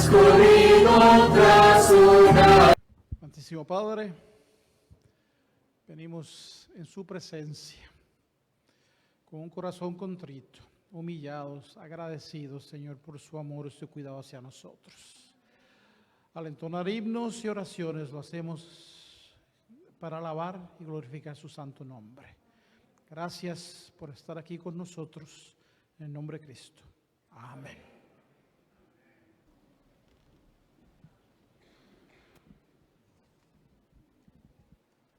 corrido tras una. Santísimo Padre, venimos en su presencia con un corazón contrito, humillados, agradecidos, Señor, por su amor y su cuidado hacia nosotros. Al entonar himnos y oraciones lo hacemos para alabar y glorificar su santo nombre. Gracias por estar aquí con nosotros, en el nombre de Cristo. Amén.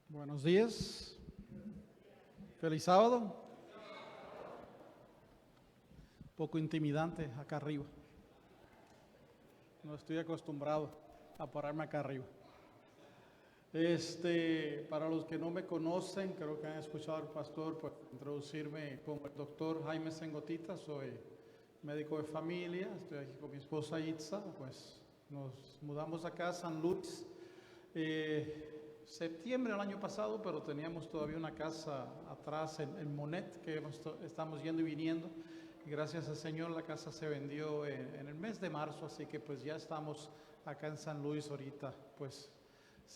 Buenos días. Feliz sábado. Un poco intimidante acá arriba. No estoy acostumbrado a pararme acá arriba. Para los que no me conocen, creo que han escuchado al pastor, pues introducirme como el doctor Jaime Sengotita. Soy médico de familia, estoy aquí con mi esposa Itza, pues nos mudamos acá a San Luis septiembre del año pasado, pero teníamos todavía una casa atrás en Monet que estamos yendo y viniendo, y gracias al Señor la casa se vendió en el mes de marzo, así que pues ya estamos acá en San Luis ahorita, pues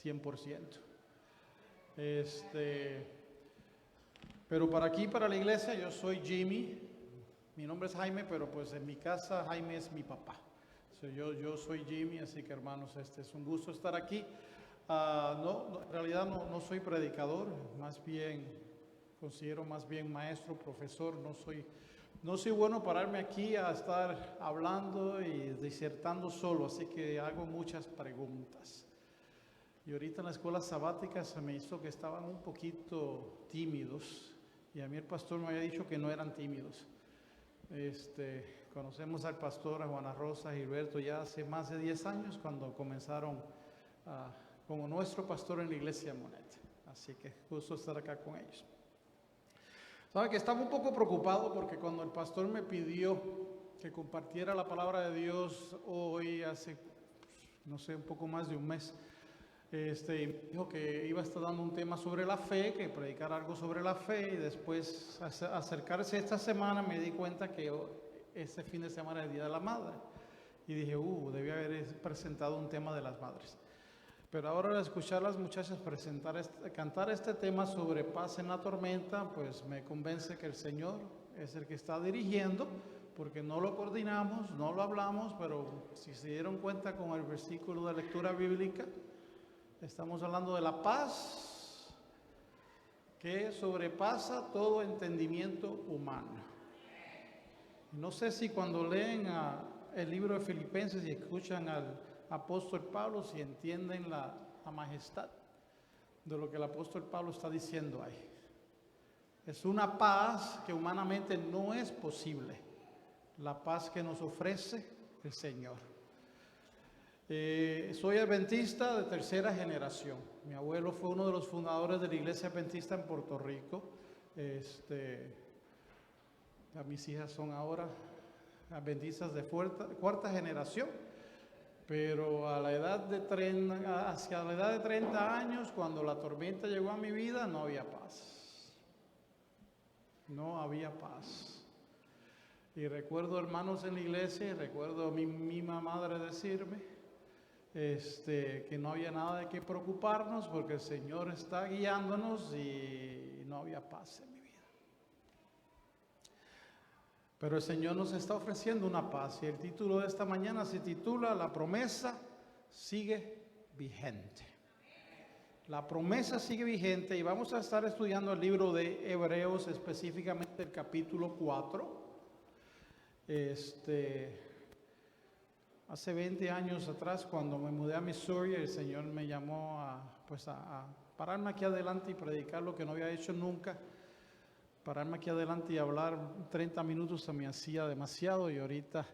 100%. Pero para aquí, para la iglesia, yo soy Jimmy, mi nombre es Jaime, pero pues en mi casa Jaime es mi papá. Yo soy Jimmy, así que hermanos, es un gusto estar aquí. En realidad no soy predicador, más bien, considero más bien maestro, profesor. No soy bueno pararme aquí a estar hablando y disertando solo, así que hago muchas preguntas. Y ahorita en la escuela sabática se me hizo que estaban un poquito tímidos, y a mí el pastor me había dicho que no eran tímidos. Conocemos al pastor, a Juana Rosa, Gilberto, ya hace más de 10 años cuando comenzaron como nuestro pastor en la iglesia Monet. Así que gusto estar acá con ellos. Sabe que estaba un poco preocupado porque cuando el pastor me pidió que compartiera la palabra de Dios hoy, hace, no sé, un poco más de un mes, dijo que iba a estar dando un tema sobre la fe, que predicar algo sobre la fe, y después acercarse esta semana me di cuenta que este fin de semana es el Día de la Madre. Y dije, debí haber presentado un tema de las madres. Pero ahora al escuchar a las muchachas cantar este tema sobre paz en la tormenta, pues me convence que el Señor es el que está dirigiendo, porque no lo coordinamos, no lo hablamos, pero si se dieron cuenta con el versículo de lectura bíblica, estamos hablando de la paz que sobrepasa todo entendimiento humano. No sé si cuando leen el libro de Filipenses y escuchan al apóstol Pablo, si entienden la majestad de lo que el apóstol Pablo está diciendo ahí. Es una paz que humanamente no es posible, la paz que nos ofrece el Señor. Soy adventista de tercera generación. Mi abuelo fue uno de los fundadores de la iglesia adventista en Puerto Rico. Mis hijas son ahora adventistas de cuarta generación. Pero hacia la edad de 30 años, cuando la tormenta llegó a mi vida, no había paz. No había paz. Y recuerdo hermanos en la iglesia, y recuerdo a mi misma madre decirme que no había nada de qué preocuparnos porque el Señor está guiándonos, y no había paz en mi vida. Pero el Señor nos está ofreciendo una paz, y el título de esta mañana se titula La promesa sigue vigente. La promesa sigue vigente, y vamos a estar estudiando el libro de Hebreos, específicamente el capítulo 4. Hace 20 años atrás, cuando me mudé a Missouri, el Señor me llamó a pararme aquí adelante y predicar lo que no había hecho nunca. Pararme aquí adelante y hablar 30 minutos se me hacía demasiado, y ahorita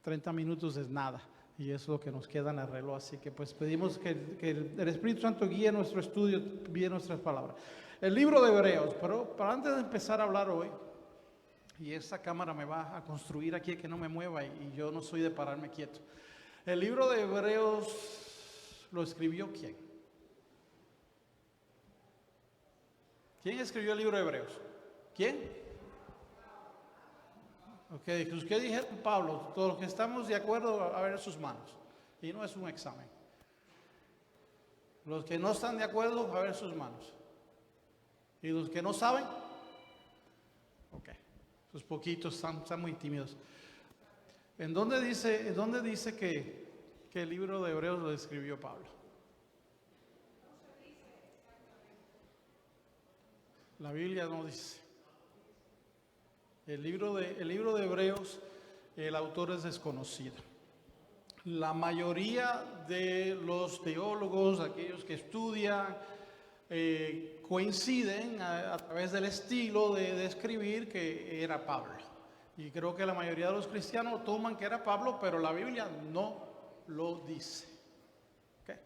30 minutos es nada, y es lo que nos queda en el reloj. Así que pues pedimos que el Espíritu Santo guíe nuestro estudio, guíe nuestras palabras. El libro de Hebreos, pero para antes de empezar a hablar hoy, y esta cámara me va a construir aquí que no me mueva, y yo no soy de pararme quieto. El libro de Hebreos lo escribió ¿quién? ¿Quién escribió el libro de Hebreos? ¿Quién? Ok, pues, ¿qué dijeron Pablo? Todos los que estamos de acuerdo, a ver sus manos. Y no es un examen. Los que no están de acuerdo, a ver sus manos. Y los que no saben, ok, esos poquitos están muy tímidos. ¿En dónde dice que el libro de Hebreos lo escribió Pablo? La Biblia no dice. El libro de Hebreos, el autor es desconocido. La mayoría de los teólogos, aquellos que estudian, coinciden a través del estilo de escribir que era Pablo. Y creo que la mayoría de los cristianos toman que era Pablo, pero la Biblia no lo dice. ¿Okay?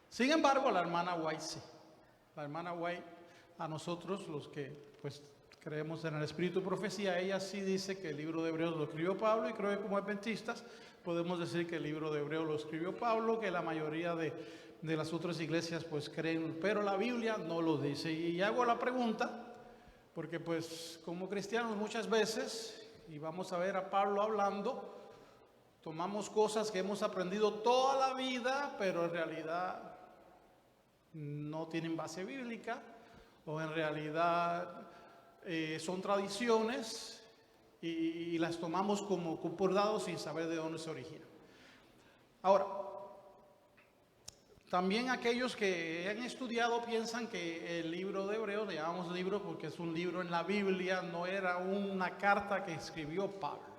Sin embargo, la hermana White sí. La hermana White, a nosotros los que pues creemos en el espíritu de profecía, ella sí dice que el libro de Hebreos lo escribió Pablo, y creo que como adventistas podemos decir que el libro de Hebreos lo escribió Pablo, que la mayoría de las otras iglesias pues creen, pero la Biblia no lo dice. Y hago la pregunta, porque pues como cristianos muchas veces, y vamos a ver a Pablo hablando, tomamos cosas que hemos aprendido toda la vida, pero en realidad no tienen base bíblica, o en realidad son tradiciones y las tomamos como por dado sin saber de dónde se origina. Ahora, también aquellos que han estudiado piensan que el libro de Hebreos, le llamamos libro porque es un libro en la Biblia, no era una carta que escribió Pablo.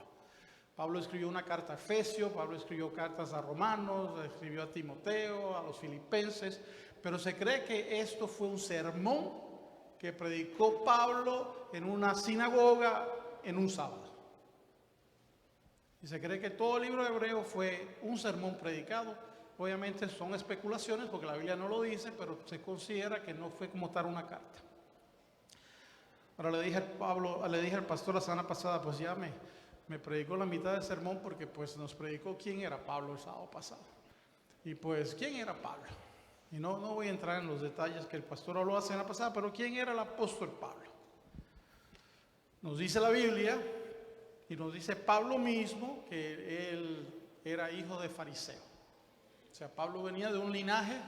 Pablo escribió una carta a Efesios, Pablo escribió cartas a Romanos, escribió a Timoteo, a los Filipenses, pero se cree que esto fue un sermón que predicó Pablo en una sinagoga en un sábado. Y se cree que todo el libro de Hebreos fue un sermón predicado. Obviamente son especulaciones porque la Biblia no lo dice, pero se considera que no fue como tal una carta. Ahora le dije al pastor la semana pasada, pues ya me predicó la mitad del sermón, porque pues nos predicó quién era Pablo el sábado pasado. Y pues, ¿quién era Pablo? Y no voy a entrar en los detalles que el pastor habló la semana pasada, pero ¿quién era el apóstol Pablo? Nos dice la Biblia, y nos dice Pablo mismo, que él era hijo de fariseo. O sea, Pablo venía de un linaje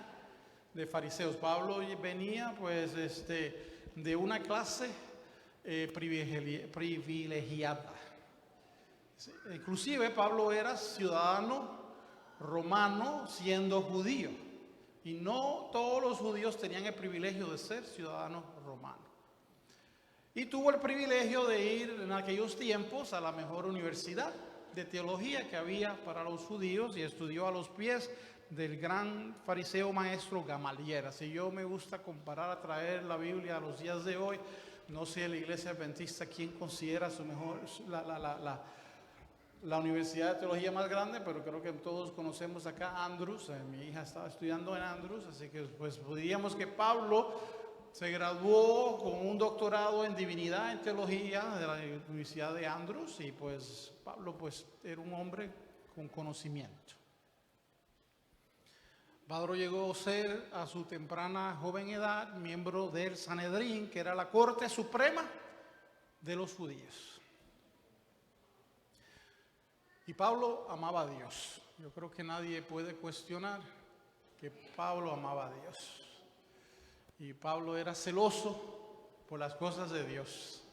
de fariseos. Pablo venía pues de una clase privilegiada. Inclusive Pablo era ciudadano romano siendo judío. Y no todos los judíos tenían el privilegio de ser ciudadanos romanos. Y tuvo el privilegio de ir en aquellos tiempos a la mejor universidad de teología que había para los judíos, y estudió a los pies del gran fariseo maestro Gamaliel. Así yo me gusta comparar, a traer la Biblia a los días de hoy. No sé la iglesia adventista quién considera su mejor, la universidad de teología más grande, pero creo que todos conocemos acá Andrews. Mi hija estaba estudiando en Andrews, así que pues diríamos que Pablo se graduó con un doctorado en divinidad, en teología, de la Universidad de Andrews, y pues Pablo pues era un hombre con conocimiento. Pablo llegó a ser a su temprana joven edad miembro del Sanedrín, que era la corte suprema de los judíos. Y Pablo amaba a Dios. Yo creo que nadie puede cuestionar que Pablo amaba a Dios. Y Pablo era celoso por las cosas de Dios.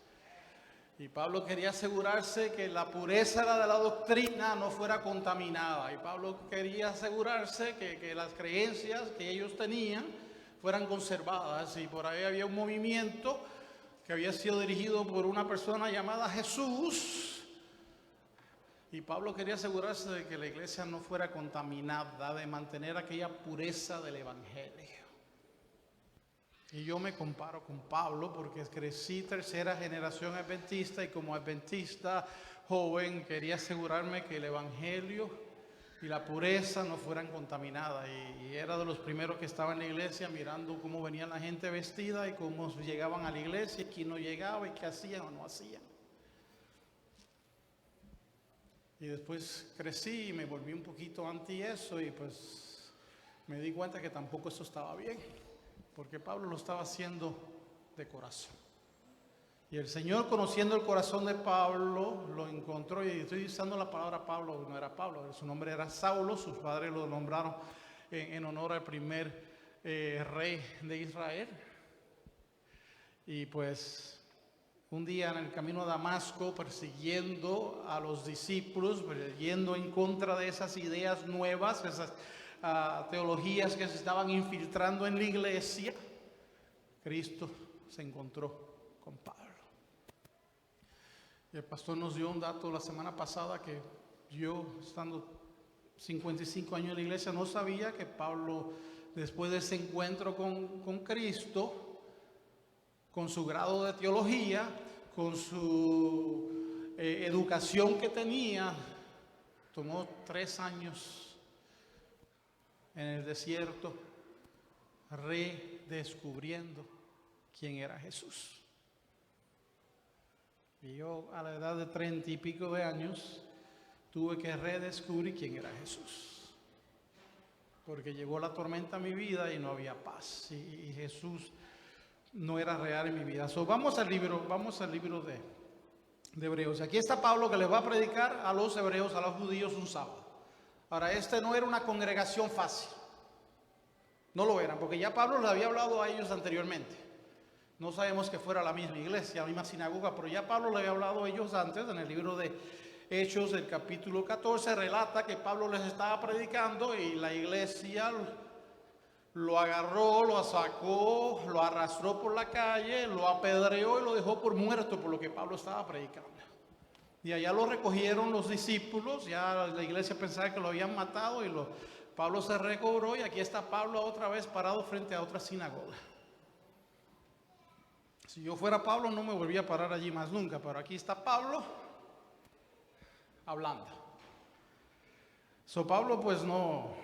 Y Pablo quería asegurarse que la pureza de la doctrina no fuera contaminada. Y Pablo quería asegurarse que las creencias que ellos tenían fueran conservadas. Y por ahí había un movimiento que había sido dirigido por una persona llamada Jesús. Y Pablo quería asegurarse de que la iglesia no fuera contaminada, de mantener aquella pureza del evangelio. Y yo me comparo con Pablo porque crecí tercera generación adventista, y como adventista joven quería asegurarme que el evangelio y la pureza no fueran contaminadas. Y era de los primeros que estaba en la iglesia mirando cómo venía la gente vestida y cómo llegaban a la iglesia y quién no llegaba y qué hacían o no hacían. Y después crecí y me volví un poquito anti eso, y pues me di cuenta que tampoco eso estaba bien, porque Pablo lo estaba haciendo de corazón. Y el Señor, conociendo el corazón de Pablo, lo encontró, y estoy usando la palabra Pablo, no era Pablo, su nombre era Saulo, sus padres lo nombraron en honor al primer rey de Israel. Y pues un día en el camino a Damasco, persiguiendo a los discípulos, yendo en contra de esas ideas nuevas, esas teologías que se estaban infiltrando en la iglesia, Cristo se encontró con Pablo. Y el pastor nos dio un dato la semana pasada que yo, estando 55 años en la iglesia, no sabía que Pablo, después de ese encuentro con Cristo, con su grado de teología, con su educación que tenía, tomó 3 años en el desierto redescubriendo quién era Jesús. Y yo, a la edad de 30 y pico de años, tuve que redescubrir quién era Jesús, porque llegó la tormenta a mi vida y no había paz, y Jesús no era real en mi vida. Vamos al libro de Hebreos. Aquí está Pablo, que les va a predicar a los hebreos, a los judíos, un sábado. Ahora, no era una congregación fácil, no lo eran, porque ya Pablo les había hablado a ellos anteriormente. No sabemos que fuera la misma iglesia, la misma sinagoga, pero ya Pablo le había hablado a ellos antes. En el libro de Hechos, el capítulo 14, relata que Pablo les estaba predicando y la iglesia lo agarró, lo sacó, lo arrastró por la calle, lo apedreó y lo dejó por muerto por lo que Pablo estaba predicando. Y allá lo recogieron los discípulos, ya la iglesia pensaba que lo habían matado, y Pablo se recobró, y aquí está Pablo otra vez parado frente a otra sinagoga. Si yo fuera Pablo no me volvía a parar allí más nunca, pero aquí está Pablo hablando. Pablo pues no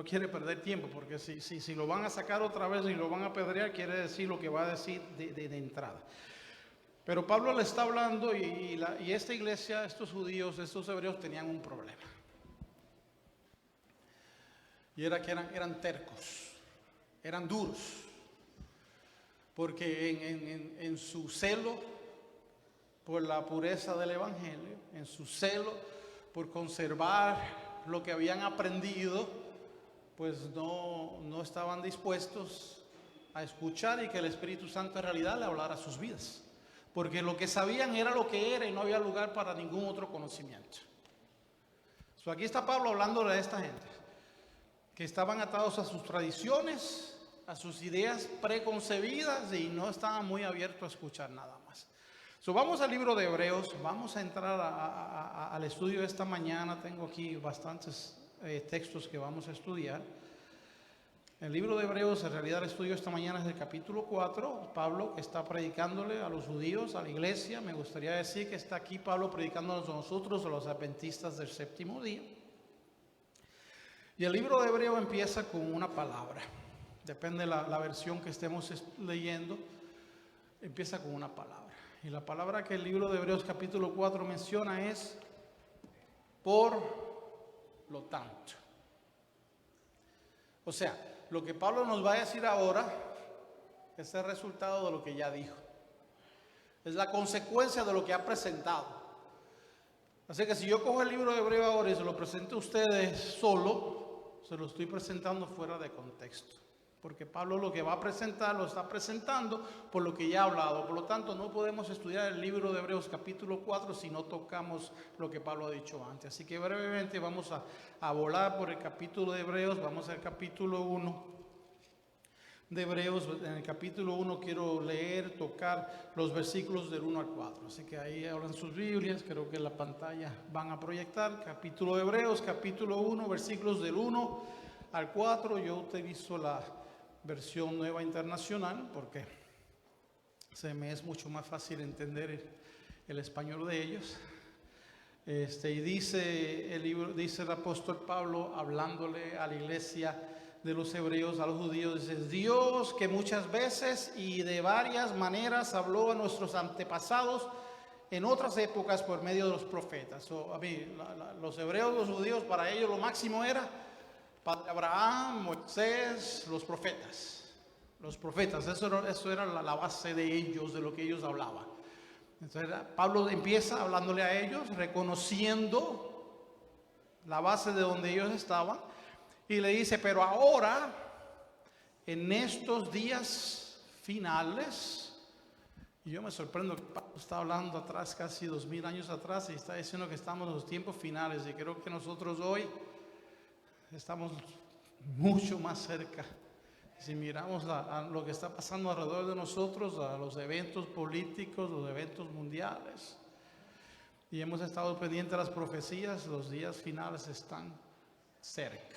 quiere perder tiempo, porque si lo van a sacar otra vez y lo van a apedrear, quiere decir lo que va a decir de entrada. Pero Pablo le está hablando, y esta iglesia, estos judíos, estos hebreos tenían un problema. Y era que eran tercos, eran duros. Porque en su celo por la pureza del evangelio, en su celo por conservar lo que habían aprendido, pues no estaban dispuestos a escuchar y que el Espíritu Santo en realidad le hablara a sus vidas. Porque lo que sabían era lo que era y no había lugar para ningún otro conocimiento. Aquí está Pablo hablándole a esta gente que estaban atados a sus tradiciones, a sus ideas preconcebidas, y no estaban muy abiertos a escuchar nada más. Vamos al libro de Hebreos, vamos a entrar al estudio de esta mañana. Tengo aquí bastantes textos que vamos a estudiar. El libro de Hebreos, en realidad el estudio esta mañana es del capítulo 4. Pablo está predicándole a los judíos, a la iglesia. Me gustaría decir que está aquí Pablo predicándonos a nosotros, a los adventistas del séptimo día. Y el libro de Hebreos empieza con una palabra. Depende de la versión que estemos leyendo, empieza con una palabra. Y la palabra que el libro de Hebreos capítulo 4 menciona es por lo tanto. O sea, lo que Pablo nos va a decir ahora es el resultado de lo que ya dijo. Es la consecuencia de lo que ha presentado. Así que si yo cojo el libro de Hebreos ahora y se lo presento a ustedes solo, se lo estoy presentando fuera de contexto. Porque Pablo lo que va a presentar lo está presentando por lo que ya ha hablado. Por lo tanto, no podemos estudiar el libro de Hebreos capítulo 4 si no tocamos lo que Pablo ha dicho antes. Así que brevemente vamos a volar por el capítulo de Hebreos. Vamos al capítulo 1 de Hebreos. En el capítulo 1 quiero tocar los versículos del 1 al 4. Así que ahí hablan sus Biblias, creo que en la pantalla van a proyectar. Capítulo de Hebreos, capítulo 1, versículos del 1 al 4. Yo utilizo la versión Nueva Internacional porque se me es mucho más fácil entender el español de ellos. Y dice el libro, dice el apóstol Pablo hablándole a la iglesia de los hebreos, a los judíos, dice: Dios, que muchas veces y de varias maneras habló a nuestros antepasados en otras épocas por medio de los profetas. Los hebreos, los judíos, para ellos lo máximo era Padre Abraham, Moisés, los profetas. Los profetas, eso era la base de ellos, de lo que ellos hablaban. Entonces Pablo empieza hablándole a ellos, reconociendo la base de donde ellos estaban, y le dice, pero ahora, en estos días finales, y yo me sorprendo que Pablo está hablando atrás, casi 2000 años atrás, y está diciendo que estamos en los tiempos finales, y creo que nosotros hoy estamos mucho más cerca. Si miramos a lo que está pasando alrededor de nosotros, a los eventos políticos, los eventos mundiales, y hemos estado pendientes de las profecías, los días finales están cerca.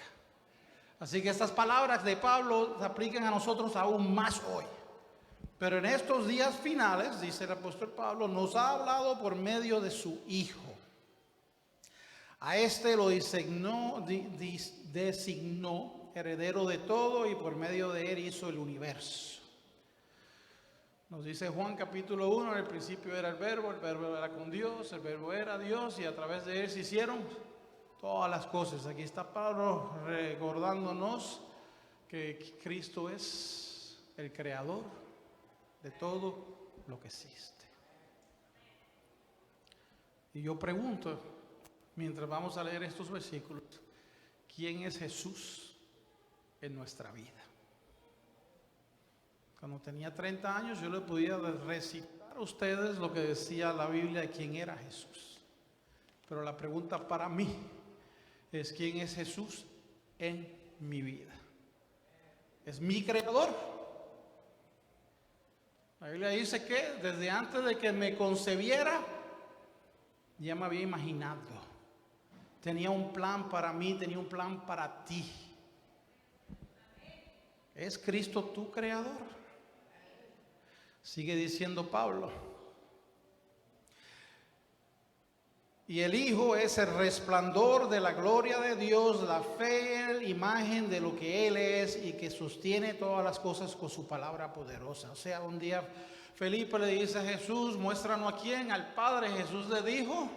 Así que estas palabras de Pablo se aplican a nosotros aún más hoy. Pero en estos días finales, dice el apóstol Pablo, nos ha hablado por medio de su Hijo. A este lo designó heredero de todo, y por medio de él hizo el universo. Nos dice Juan capítulo 1, en el principio era el verbo era con Dios, el verbo era Dios, y a través de él se hicieron todas las cosas. Aquí está Pablo recordándonos que Cristo es el creador de todo lo que existe. Y yo pregunto, mientras vamos a leer estos versículos, ¿quién es Jesús en nuestra vida? Cuando tenía 30 años yo le podía recitar a ustedes lo que decía la Biblia de quién era Jesús. Pero la pregunta para mí es, ¿quién es Jesús en mi vida? ¿Es mi creador? La Biblia dice que desde antes de que me concebiera, ya me había imaginado. Tenía un plan para mí, tenía un plan para ti. ¿Es Cristo tu creador? Sigue diciendo Pablo. Y el Hijo es el resplandor de la gloria de Dios, la fiel imagen de lo que Él es, y que sostiene todas las cosas con su palabra poderosa. O sea, un día Felipe le dice a Jesús, muéstranos a quién, al Padre. Jesús le dijo,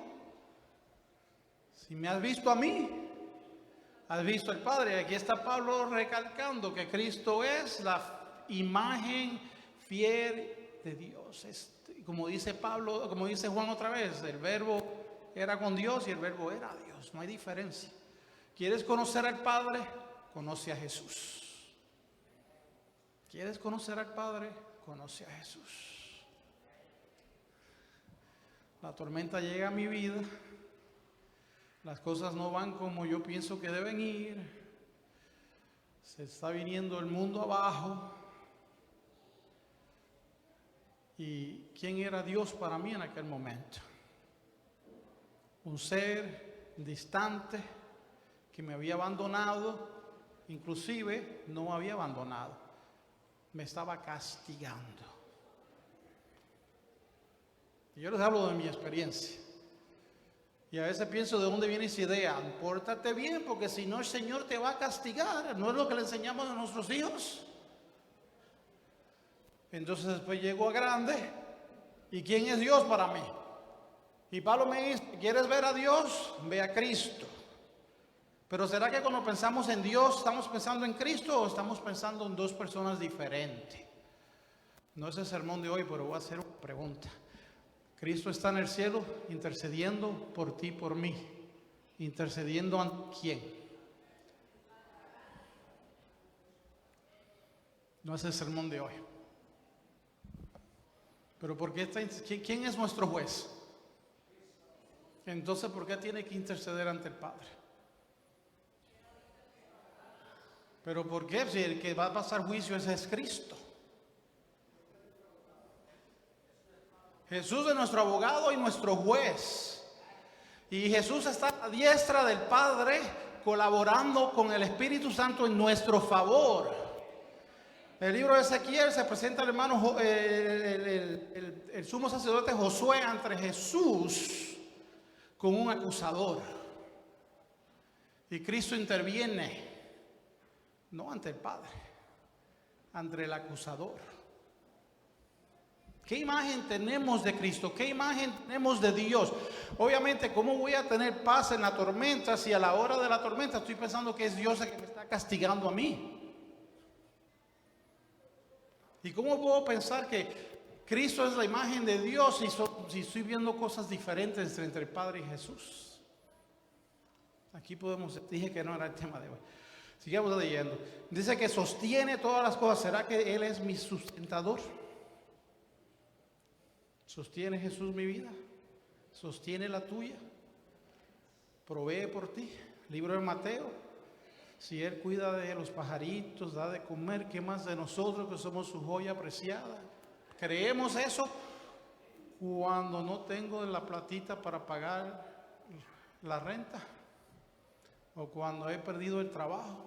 si me has visto a mí, has visto al Padre. Aquí está Pablo recalcando que Cristo es la imagen fiel de Dios. Como dice Pablo, como dice Juan otra vez, el verbo era con Dios y el verbo era Dios. No hay diferencia. ¿Quieres conocer al Padre? Conoce a Jesús. ¿Quieres conocer al Padre? Conoce a Jesús. La tormenta llega a mi vida. Las cosas no van como yo pienso que deben ir. Se está viniendo el mundo abajo. ¿Y quién era Dios para mí en aquel momento? Un ser distante que me había abandonado, inclusive no me había abandonado, me estaba castigando. Y yo les hablo de mi experiencia. Y a veces pienso, ¿de dónde viene esa idea? Pórtate bien, porque si no el Señor te va a castigar. ¿No es lo que le enseñamos a nuestros hijos? Entonces después llego a grande, ¿y quién es Dios para mí? Y Pablo me dice, ¿quieres ver a Dios? Ve a Cristo. Pero ¿será que cuando pensamos en Dios estamos pensando en Cristo o estamos pensando en dos personas diferentes? No es el sermón de hoy, pero voy a hacer una pregunta. Cristo está en el cielo intercediendo por ti, por mí. ¿Intercediendo ante quién? No es el sermón de hoy. Pero ¿por qué quién es nuestro juez? Entonces, ¿por qué tiene que interceder ante el Padre? Pero ¿por qué? Si el que va a pasar juicio ese es Cristo. Jesús es nuestro abogado y nuestro juez. Y Jesús está a la diestra del Padre, colaborando con el Espíritu Santo en nuestro favor. El libro de Ezequiel se presenta al hermano, el sumo sacerdote Josué ante Jesús con un acusador. Y Cristo interviene, no ante el Padre, ante el acusador. ¿Qué imagen tenemos de Cristo? ¿Qué imagen tenemos de Dios? Obviamente, ¿cómo voy a tener paz en la tormenta si a la hora de la tormenta estoy pensando que es Dios el que me está castigando a mí? ¿Y cómo puedo pensar que Cristo es la imagen de Dios y estoy viendo cosas diferentes entre el Padre y Jesús. Aquí dije que no era el tema de hoy. Sigamos leyendo. Dice que sostiene todas las cosas. ¿Será que Él es mi sustentador? ¿Sostiene Jesús mi vida? ¿Sostiene la tuya? ¿Provee por ti? Libro de Mateo. Si Él cuida de los pajaritos, da de comer, ¿qué más de nosotros que somos su joya apreciada? ¿Creemos eso? Cuando no tengo la platita para pagar la renta, o cuando he perdido el trabajo.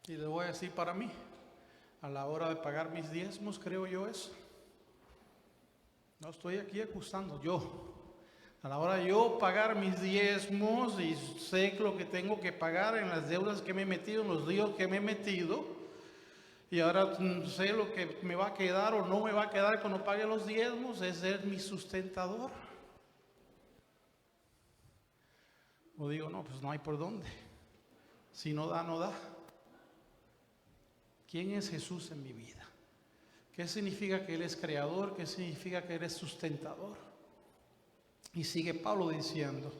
Y le voy a decir, para mí, a la hora de pagar mis diezmos, creo yo eso. No estoy aquí acusando, yo. A la hora de yo pagar mis diezmos y sé lo que tengo que pagar en las deudas que me he metido, en los líos que me he metido, y ahora sé lo que me va a quedar o no me va a quedar cuando pague los diezmos, es Él mi sustentador. O digo, no, pues no hay por dónde. Si no da, no da. ¿Quién es Jesús en mi vida? ¿Qué significa que Él es creador? ¿Qué significa que Él es sustentador? Y sigue Pablo diciendo,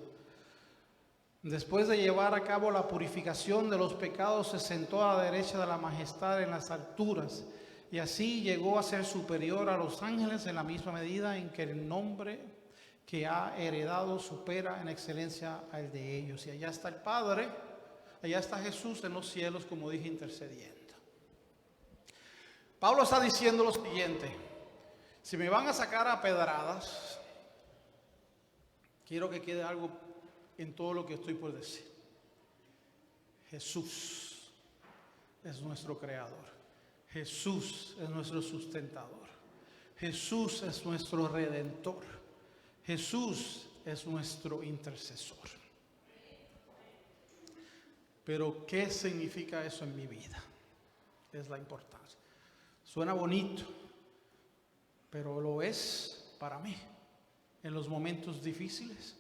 después de llevar a cabo la purificación de los pecados, se sentó a la derecha de la majestad en las alturas, y así llegó a ser superior a los ángeles en la misma medida en que el nombre que ha heredado supera en excelencia al de ellos. Y allá está el Padre, allá está Jesús en los cielos, como dije, intercediendo. Pablo está diciendo lo siguiente: si me van a sacar a pedradas, quiero que quede algo en todo lo que estoy por decir. Jesús es nuestro creador. Jesús es nuestro sustentador. Jesús es nuestro redentor. Jesús es nuestro intercesor. Pero ¿qué significa eso en mi vida? Es la importancia. Suena bonito, pero lo es para mí en los momentos difíciles,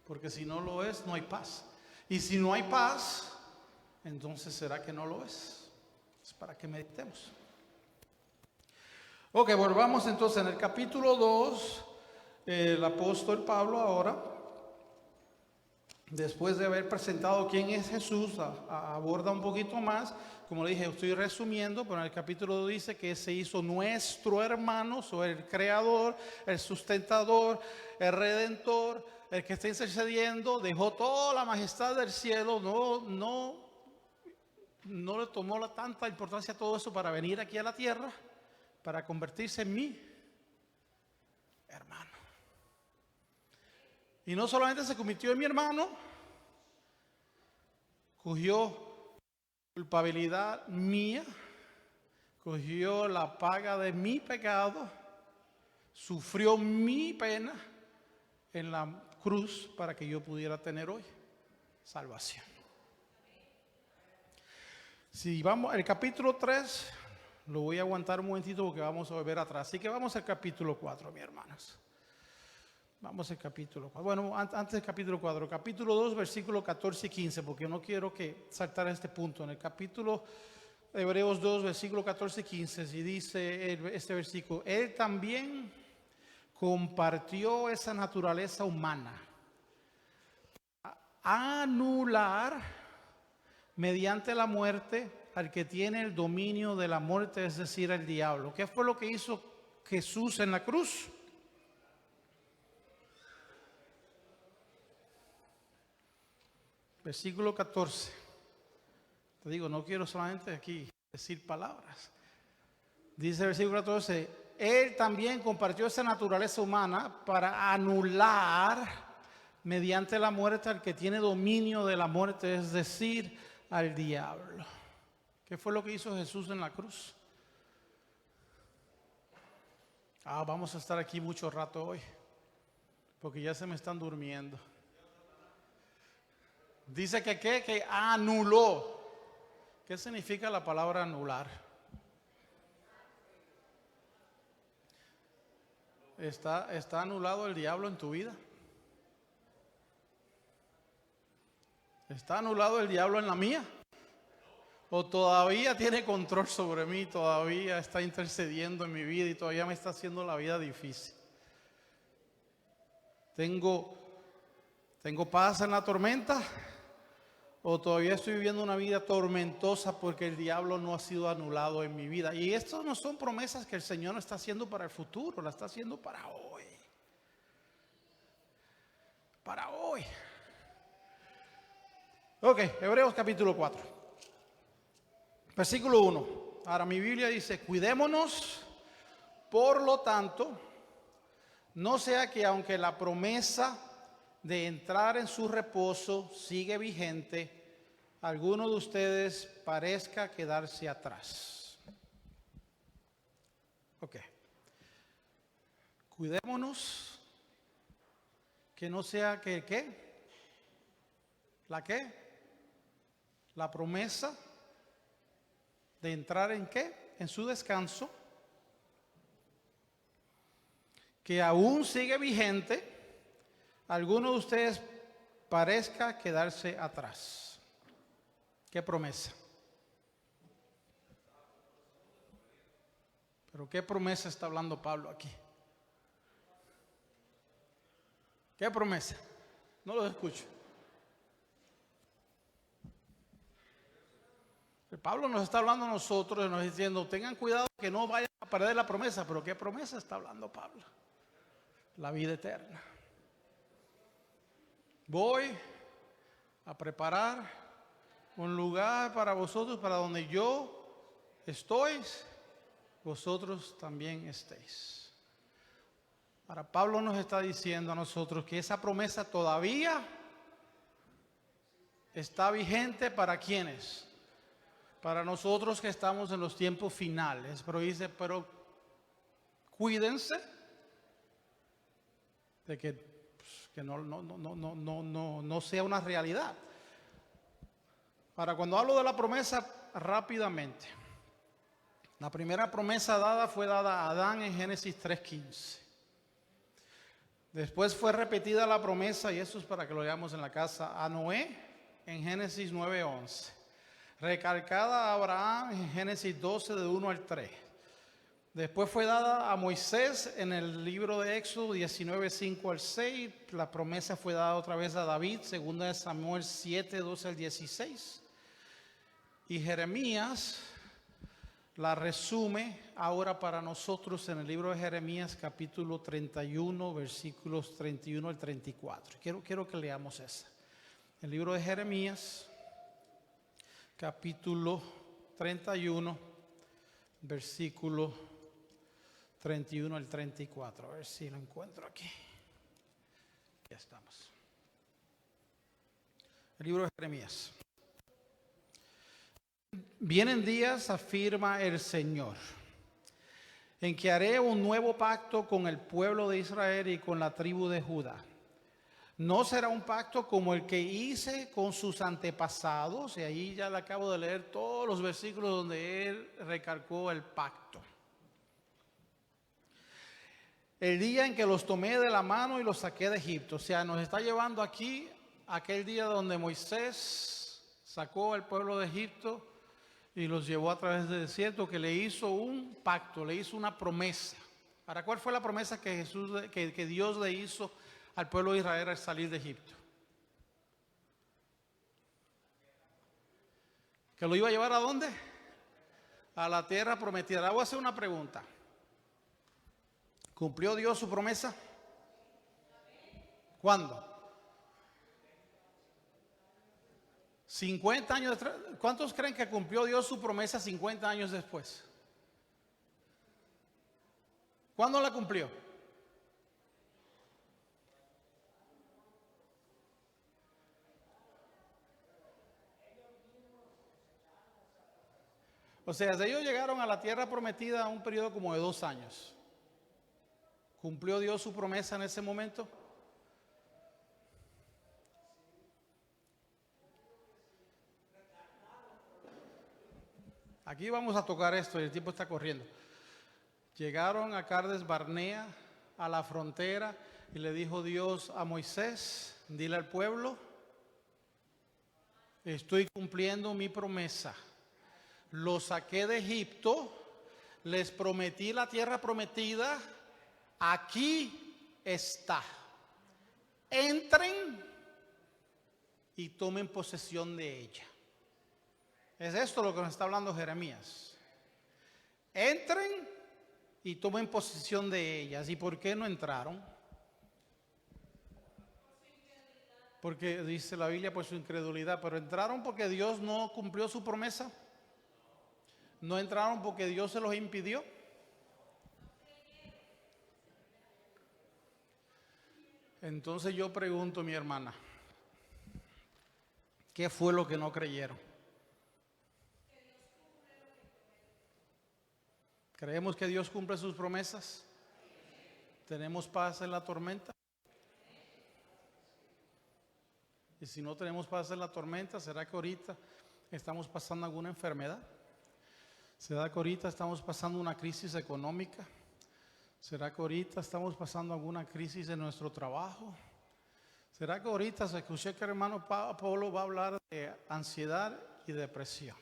porque si no lo es, no hay paz. Y si no hay paz, entonces ¿será que no lo es? Es para que meditemos. Ok, volvamos entonces en el capítulo 2. El apóstol Pablo ahora, después de haber presentado quién es Jesús, aborda un poquito más. Como le dije, estoy resumiendo, pero en el capítulo 2 dice que se hizo nuestro hermano, o el creador, el sustentador, el redentor, el que está intercediendo, dejó toda la majestad del cielo, no le tomó tanta importancia a todo eso para venir aquí a la tierra, para convertirse en mi hermano. Y no solamente se convirtió en mi hermano, cogió culpabilidad mía, cogió la paga de mi pecado, sufrió mi pena en la cruz para que yo pudiera tener hoy salvación. Si vamos al capítulo 3, lo voy a aguantar un momentito porque vamos a volver atrás. Así que vamos al capítulo 4, mis hermanos. Vamos al capítulo 4. Bueno, antes del capítulo 4, capítulo 2, versículos 14 y 15, porque no quiero que saltara este punto. En el capítulo Hebreos 2, versículo 14 y 15, y dice este versículo: Él también compartió esa naturaleza humana, a anular mediante la muerte al que tiene el dominio de la muerte, es decir, el diablo. ¿Qué fue lo que hizo Jesús en la cruz? Versículo 14. Te digo, no quiero solamente aquí decir palabras. Dice el versículo 14: Él también compartió esa naturaleza humana para anular mediante la muerte al que tiene dominio de la muerte, es decir, al diablo. ¿Qué fue lo que hizo Jesús en la cruz? Vamos a estar aquí mucho rato hoy, porque ya se me están durmiendo. Dice que anuló. ¿Qué significa la palabra anular? ¿Está anulado el diablo en tu vida? ¿Está anulado el diablo en la mía? o todavía tiene control sobre mí, todavía está intercediendo en mi vida y todavía me está haciendo la vida difícil. ¿Tengo paz en la tormenta? ¿O todavía estoy viviendo una vida tormentosa porque el diablo no ha sido anulado en mi vida? Y estas no son promesas que el Señor no está haciendo para el futuro, las está haciendo para hoy. Para hoy. Ok, Hebreos capítulo 4. Versículo 1. Ahora mi Biblia dice, cuidémonos, por lo tanto, no sea que aunque la promesa de entrar en su reposo sigue vigente, alguno de ustedes parezca quedarse atrás. Ok. Cuidémonos que no sea que ¿qué? ¿La qué? La promesa de entrar en qué? En su descanso, que aún sigue vigente, alguno de ustedes parezca quedarse atrás. ¿Qué promesa? ¿Pero qué promesa está hablando Pablo aquí? ¿Qué promesa? No lo escucho. Pablo nos está hablando a nosotros, nos diciendo, tengan cuidado que no vayan a perder la promesa. ¿Pero qué promesa está hablando Pablo? La vida eterna. Voy a preparar un lugar para vosotros, para donde yo estoy, vosotros también estéis. Ahora Pablo nos está diciendo a nosotros que esa promesa todavía está vigente para quienes, para nosotros que estamos en los tiempos finales. Pero dice, pero cuídense de que no sea una realidad. Ahora, cuando hablo de la promesa, rápidamente, la primera promesa dada fue dada a Adán en Génesis 3:15. Después fue repetida la promesa, y eso es para que lo leamos en la casa, a Noé en Génesis 9:11. Recalcada a Abraham en Génesis 12, de 1 al 3. Después fue dada a Moisés en el libro de Éxodo 19, 5 al 6. La promesa fue dada otra vez a David, 2 Samuel 7, 12 al 16. Y Jeremías la resume ahora para nosotros en el libro de Jeremías capítulo 31, versículos 31 al 34. Quiero que leamos esa. El libro de Jeremías capítulo 31, versículo 31 al 34. A ver si lo encuentro aquí. Ya estamos. El libro de Jeremías. Vienen días, afirma el Señor, en que haré un nuevo pacto con el pueblo de Israel y con la tribu de Judá. No será un pacto como el que hice con sus antepasados, y ahí ya le acabo de leer todos los versículos donde él recalcó el pacto. El día en que los tomé de la mano y los saqué de Egipto. O sea, nos está llevando aquí aquel día donde Moisés sacó al pueblo de Egipto y los llevó a través del desierto, que le hizo un pacto, le hizo una promesa. ¿Para cuál fue la promesa que Dios le hizo al pueblo de Israel al salir de Egipto? ¿Que lo iba a llevar a dónde? A la tierra prometida. Le voy a hacer una pregunta. ¿Cumplió Dios su promesa? ¿Cuándo? 50 años después. ¿Cuántos creen que cumplió Dios su promesa 50 años después? ¿Cuándo la cumplió? O sea, ellos llegaron a la tierra prometida a un periodo como de 2 años. ¿Cumplió Dios su promesa en ese momento? Aquí vamos a tocar esto y el tiempo está corriendo. Llegaron a Cades Barnea, a la frontera, y le dijo Dios a Moisés, dile al pueblo, estoy cumpliendo mi promesa. los saqué de Egipto, les prometí la tierra prometida, aquí está. Entren y tomen posesión de ella. Es esto lo que nos está hablando Jeremías. Entren y tomen posesión de ellas. ¿Y por qué no entraron? Porque dice la Biblia por su incredulidad. Pero entraron porque Dios no cumplió su promesa. No entraron porque Dios se los impidió. Entonces yo pregunto, mi hermana, ¿qué fue lo que no creyeron? ¿Creemos que Dios cumple sus promesas? ¿Tenemos paz en la tormenta? Y si no tenemos paz en la tormenta, ¿será que ahorita estamos pasando alguna enfermedad? ¿Será que ahorita estamos pasando una crisis económica? ¿Será que ahorita estamos pasando alguna crisis en nuestro trabajo? ¿Será que ahorita se escuché que el hermano Pablo va a hablar de ansiedad y depresión?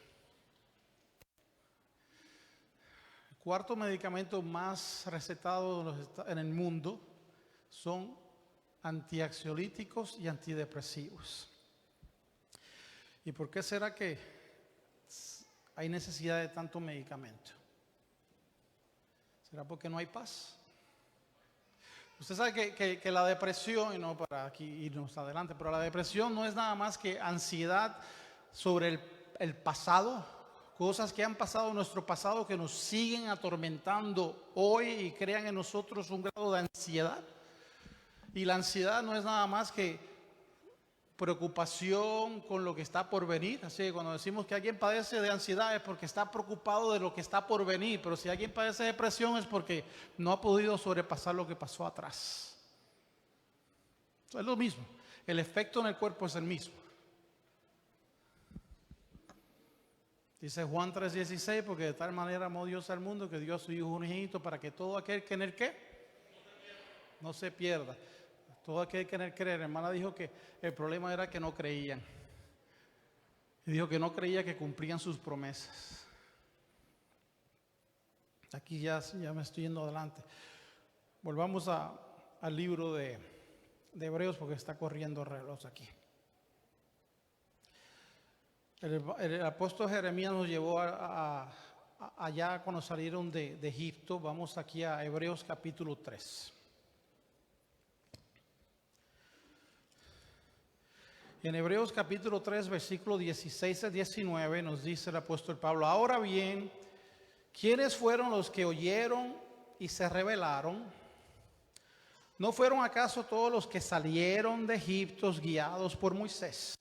El cuarto medicamento más recetado en el mundo son antiansiolíticos y antidepresivos. ¿Y por qué será que hay necesidad de tanto medicamento? ¿Será porque no hay paz? Usted sabe que la depresión, y no para aquí irnos adelante, pero la depresión no es nada más que ansiedad sobre el pasado, cosas que han pasado en nuestro pasado que nos siguen atormentando hoy y crean en nosotros un grado de ansiedad. Y la ansiedad no es nada más que preocupación con lo que está por venir. Así que cuando decimos que alguien padece de ansiedad es porque está preocupado de lo que está por venir, pero si alguien padece de depresión es porque no ha podido sobrepasar lo que pasó atrás. Es lo mismo, el efecto en el cuerpo es el mismo. Dice Juan 3:16, porque de tal manera amó Dios al mundo que dio a su Hijo unigénito para que todo aquel que en él ¿qué? No se pierda. Todo aquel que en él cree. La hermana dijo que el problema era que no creían. Y dijo que no creía que cumplían sus promesas. Aquí ya me estoy yendo adelante. Volvamos al libro de Hebreos porque está corriendo reloj aquí. El apóstol Jeremías nos llevó allá cuando salieron de Egipto. Vamos aquí a Hebreos capítulo 3. En Hebreos capítulo 3, versículo 16 al 19 nos dice el apóstol Pablo: ahora bien, ¿quiénes fueron los que oyeron y se rebelaron? ¿No fueron acaso todos los que salieron de Egipto guiados por Moisés?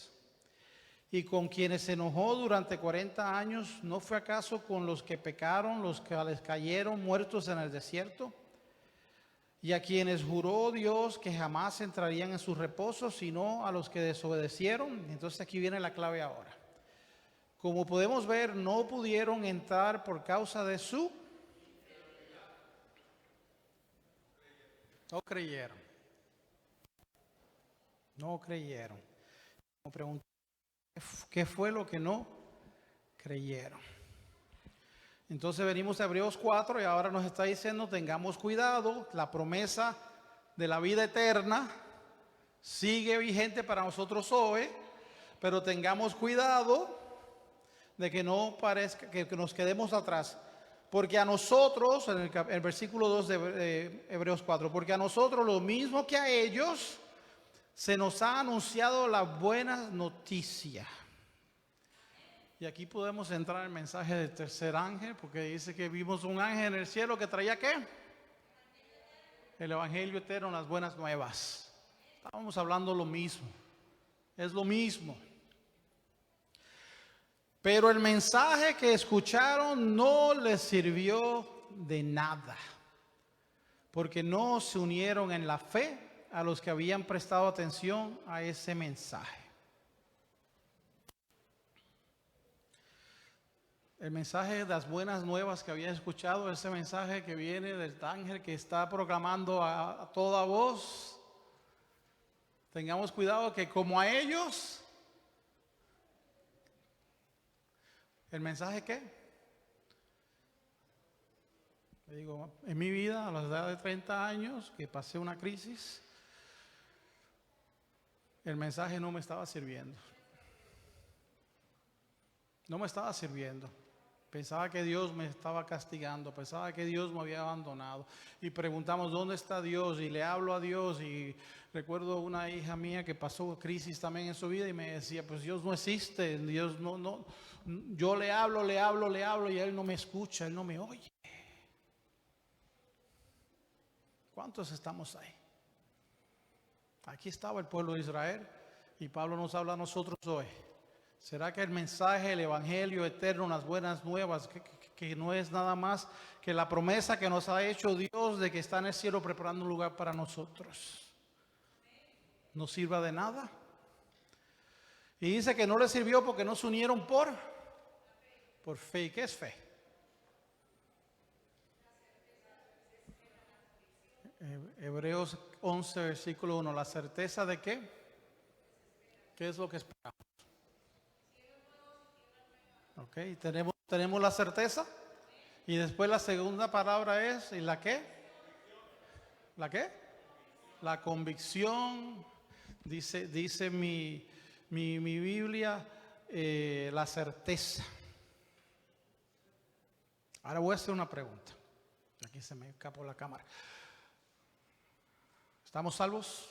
Y con quienes se enojó durante 40 años, ¿no fue acaso con los que pecaron, los que les cayeron muertos en el desierto? Y a quienes juró Dios que jamás entrarían en su reposo, sino a los que desobedecieron. Entonces aquí viene la clave ahora. Como podemos ver, no pudieron entrar por causa de su... No creyeron. No creyeron. Como pregunté, ¿qué fue lo que no creyeron? Entonces venimos a Hebreos 4 y ahora nos está diciendo: tengamos cuidado, la promesa de la vida eterna sigue vigente para nosotros hoy, pero tengamos cuidado de que no parezca que nos quedemos atrás. Porque a nosotros, en el versículo 2 de Hebreos 4, porque a nosotros lo mismo que a ellos se nos ha anunciado la buena noticia. Y aquí podemos entrar en el mensaje del tercer ángel, porque dice que vimos un ángel en el cielo que traía ¿qué? El evangelio eterno, las buenas nuevas. Estábamos hablando lo mismo, es lo mismo. Pero el mensaje que escucharon no les sirvió de nada, porque no se unieron en la fe a los que habían prestado atención a ese mensaje. El mensaje de las buenas nuevas que habían escuchado, ese mensaje que viene del ángel que está proclamando a toda voz. Tengamos cuidado que como a ellos, ¿el mensaje qué? Le digo, en mi vida, a la edad de 30 años, que pasé una crisis, el mensaje no me estaba sirviendo. No me estaba sirviendo. Pensaba que Dios me estaba castigando, pensaba que Dios me había abandonado. Y preguntamos, ¿dónde está Dios? Y le hablo a Dios. Y recuerdo una hija mía que pasó crisis también en su vida y me decía, pues Dios no existe, Dios no. Yo le hablo y Él no me escucha, Él no me oye. ¿Cuántos estamos ahí? Aquí estaba el pueblo de Israel y Pablo nos habla a nosotros hoy. ¿Será que el mensaje, el evangelio eterno, las buenas nuevas, que no es nada más que la promesa que nos ha hecho Dios de que está en el cielo preparando un lugar para nosotros, no sirva de nada? Y dice que no le sirvió porque no se unieron por fe. ¿Y qué es fe? Hebreos 11, versículo 1. ¿La certeza de qué? ¿Qué es lo que esperamos? Ok, tenemos la certeza. Y después la segunda palabra es, ¿y la qué? ¿La qué? La convicción. Dice mi Biblia, la certeza. Ahora voy a hacer una pregunta. Aquí se me escapó la cámara. ¿Estamos salvos?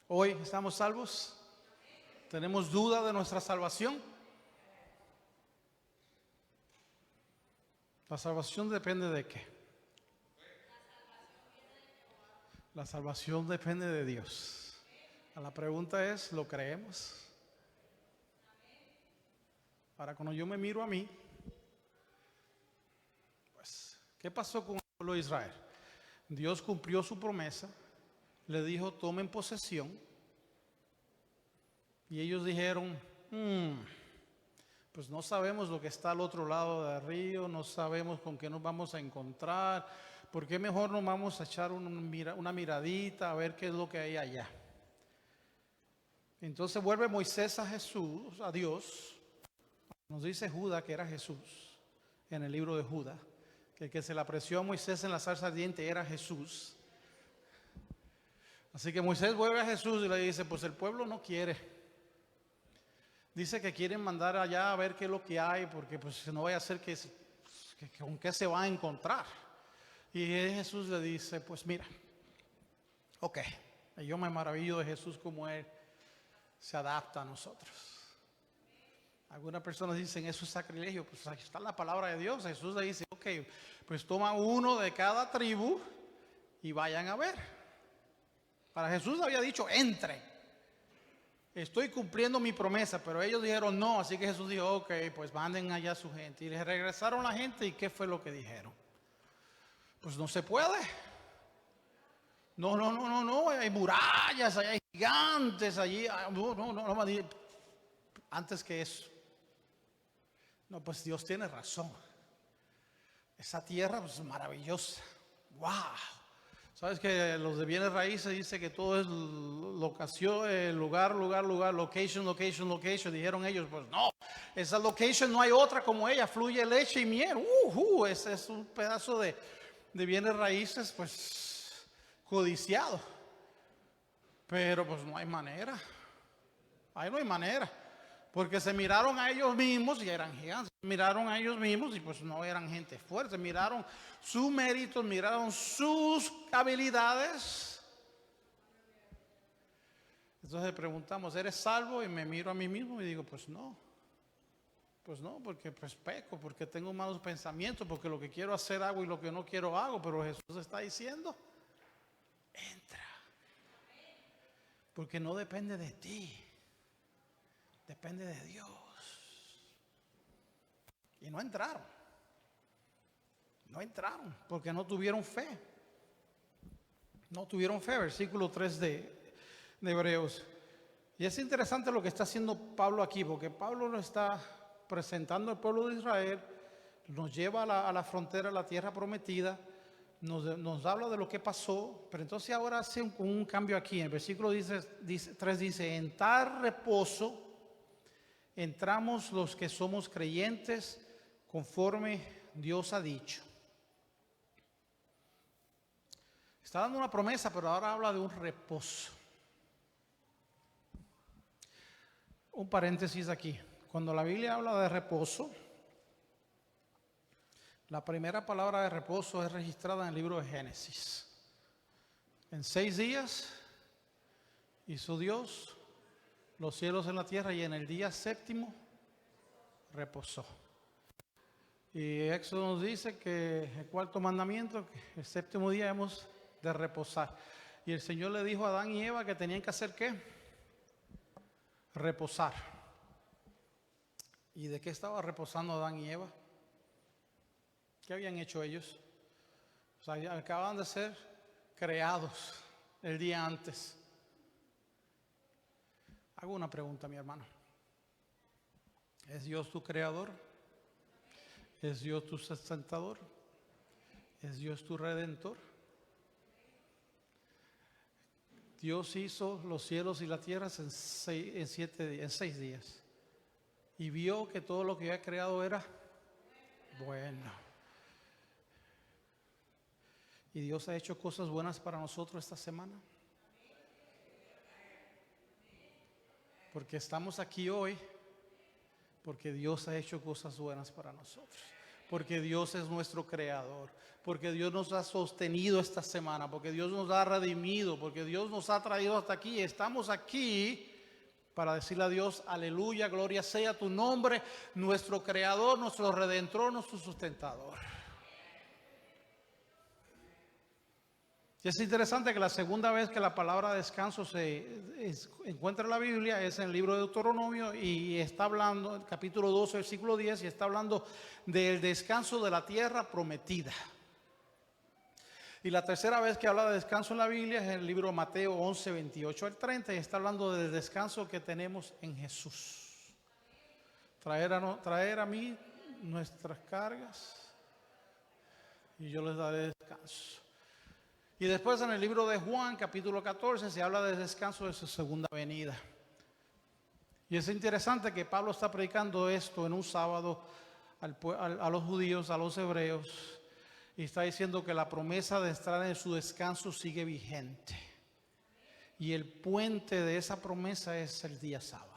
¿Hoy estamos salvos? ¿Tenemos duda de nuestra salvación? ¿La salvación depende de qué? La salvación depende de Dios. La pregunta es, ¿lo creemos? Ahora, cuando yo me miro a mí, pues, ¿qué pasó con el pueblo de Israel? Dios cumplió su promesa, le dijo, tomen posesión. Y ellos dijeron, pues no sabemos lo que está al otro lado del río, no sabemos con qué nos vamos a encontrar, ¿por qué mejor nos vamos a echar una miradita a ver qué es lo que hay allá? Entonces vuelve Moisés a Dios, nos dice Judas que era Jesús, en el libro de Judas, que el que se le apareció a Moisés en la zarza ardiente era Jesús. Así que Moisés vuelve a Jesús y le dice, pues el pueblo no quiere. Dice que quieren mandar allá a ver qué es lo que hay, porque pues no vaya a ser que con qué se va a encontrar. Y Jesús le dice, pues mira, ok, yo me maravillo de Jesús como Él se adapta a nosotros. Algunas personas dicen, eso es sacrilegio, pues aquí está la palabra de Dios. Jesús le dice, ok, pues toma uno de cada tribu y vayan a ver. Para Jesús le había dicho, entre. Estoy cumpliendo mi promesa, pero ellos dijeron no, así que Jesús dijo, ok, pues manden allá a su gente. Y les regresaron la gente, ¿y qué fue lo que dijeron? Pues no se puede. No, hay murallas, hay gigantes allí. No, antes que eso. No, pues Dios tiene razón. Esa tierra pues, es maravillosa. ¡Wow! Sabes que los de bienes raíces dice que todo es locación, lugar, location. Dijeron ellos, pues no, esa location no hay otra como ella, fluye leche y miel. Ese es un pedazo de bienes raíces, pues codiciado. Pero pues no hay manera. Ahí no hay manera. Porque se miraron a ellos mismos y eran gigantes. Miraron a ellos mismos y pues no eran gente fuerte. Miraron sus méritos, miraron sus habilidades. Entonces le preguntamos, ¿eres salvo? Y me miro a mí mismo y digo, pues no. Pues no, porque pues peco, porque tengo malos pensamientos, porque lo que quiero hacer hago y lo que no quiero hago. Pero Jesús está diciendo, entra. Porque no depende de ti. Depende de Dios. Y no entraron. No entraron porque no tuvieron fe. No tuvieron fe, versículo 3 de Hebreos. Y es interesante lo que está haciendo Pablo aquí, porque Pablo lo está presentando al pueblo de Israel, nos lleva a la frontera, a la tierra prometida, nos habla de lo que pasó, pero entonces ahora hace un cambio aquí. En el versículo 3 dice, en tal reposo entramos los que somos creyentes conforme Dios ha dicho. Está dando una promesa, pero ahora habla de un reposo. Un paréntesis aquí. Cuando la Biblia habla de reposo, la primera palabra de reposo es registrada en el libro de Génesis. En 6 días hizo Dios los cielos en la tierra y en el día séptimo reposó. Y Éxodo nos dice que el cuarto mandamiento, que el séptimo día hemos de reposar. Y el Señor le dijo a Adán y Eva que tenían que hacer ¿qué? Reposar. ¿Y de qué estaba reposando Adán y Eva? ¿Qué habían hecho ellos? O sea, acababan de ser creados el día antes. Hago una pregunta, mi hermano. ¿Es Dios tu creador? ¿Es Dios tu sustentador? ¿Es Dios tu redentor? Dios hizo los cielos y la tierra en 6 días. Y vio que todo lo que había creado era bueno. ¿Y Dios ha hecho cosas buenas para nosotros esta semana? Porque estamos aquí hoy, porque Dios ha hecho cosas buenas para nosotros. Porque Dios es nuestro creador. Porque Dios nos ha sostenido esta semana. Porque Dios nos ha redimido. Porque Dios nos ha traído hasta aquí. Estamos aquí para decirle a Dios, aleluya, gloria sea tu nombre, nuestro creador, nuestro redentor, nuestro sustentador. Y es interesante que la segunda vez que la palabra descanso se encuentra en la Biblia es en el libro de Deuteronomio y está hablando, el capítulo 12, versículo 10, y está hablando del descanso de la tierra prometida. Y la tercera vez que habla de descanso en la Biblia es en el libro de Mateo 11, 28 al 30, y está hablando del descanso que tenemos en Jesús. Traer a mí nuestras cargas y yo les daré descanso. Y después en el libro de Juan, capítulo 14, se habla del descanso de su segunda venida. Y es interesante que Pablo está predicando esto en un sábado a los judíos, a los hebreos, y está diciendo que la promesa de estar en su descanso sigue vigente. Y el puente de esa promesa es el día sábado.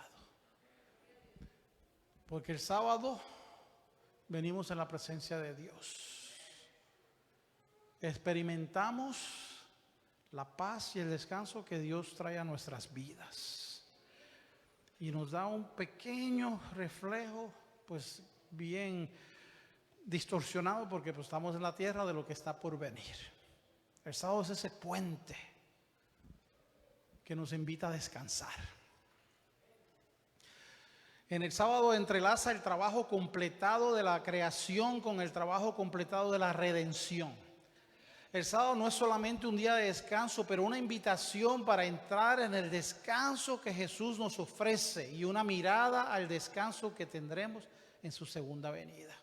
Porque el sábado venimos en la presencia de Dios. Experimentamos la paz y el descanso que Dios trae a nuestras vidas. Y nos da un pequeño reflejo, pues bien distorsionado, porque pues, estamos en la tierra de lo que está por venir. El sábado es ese puente que nos invita a descansar. En el sábado entrelaza el trabajo completado de la creación con el trabajo completado de la redención. El sábado no es solamente un día de descanso, pero una invitación para entrar en el descanso que Jesús nos ofrece y una mirada al descanso que tendremos en su segunda venida.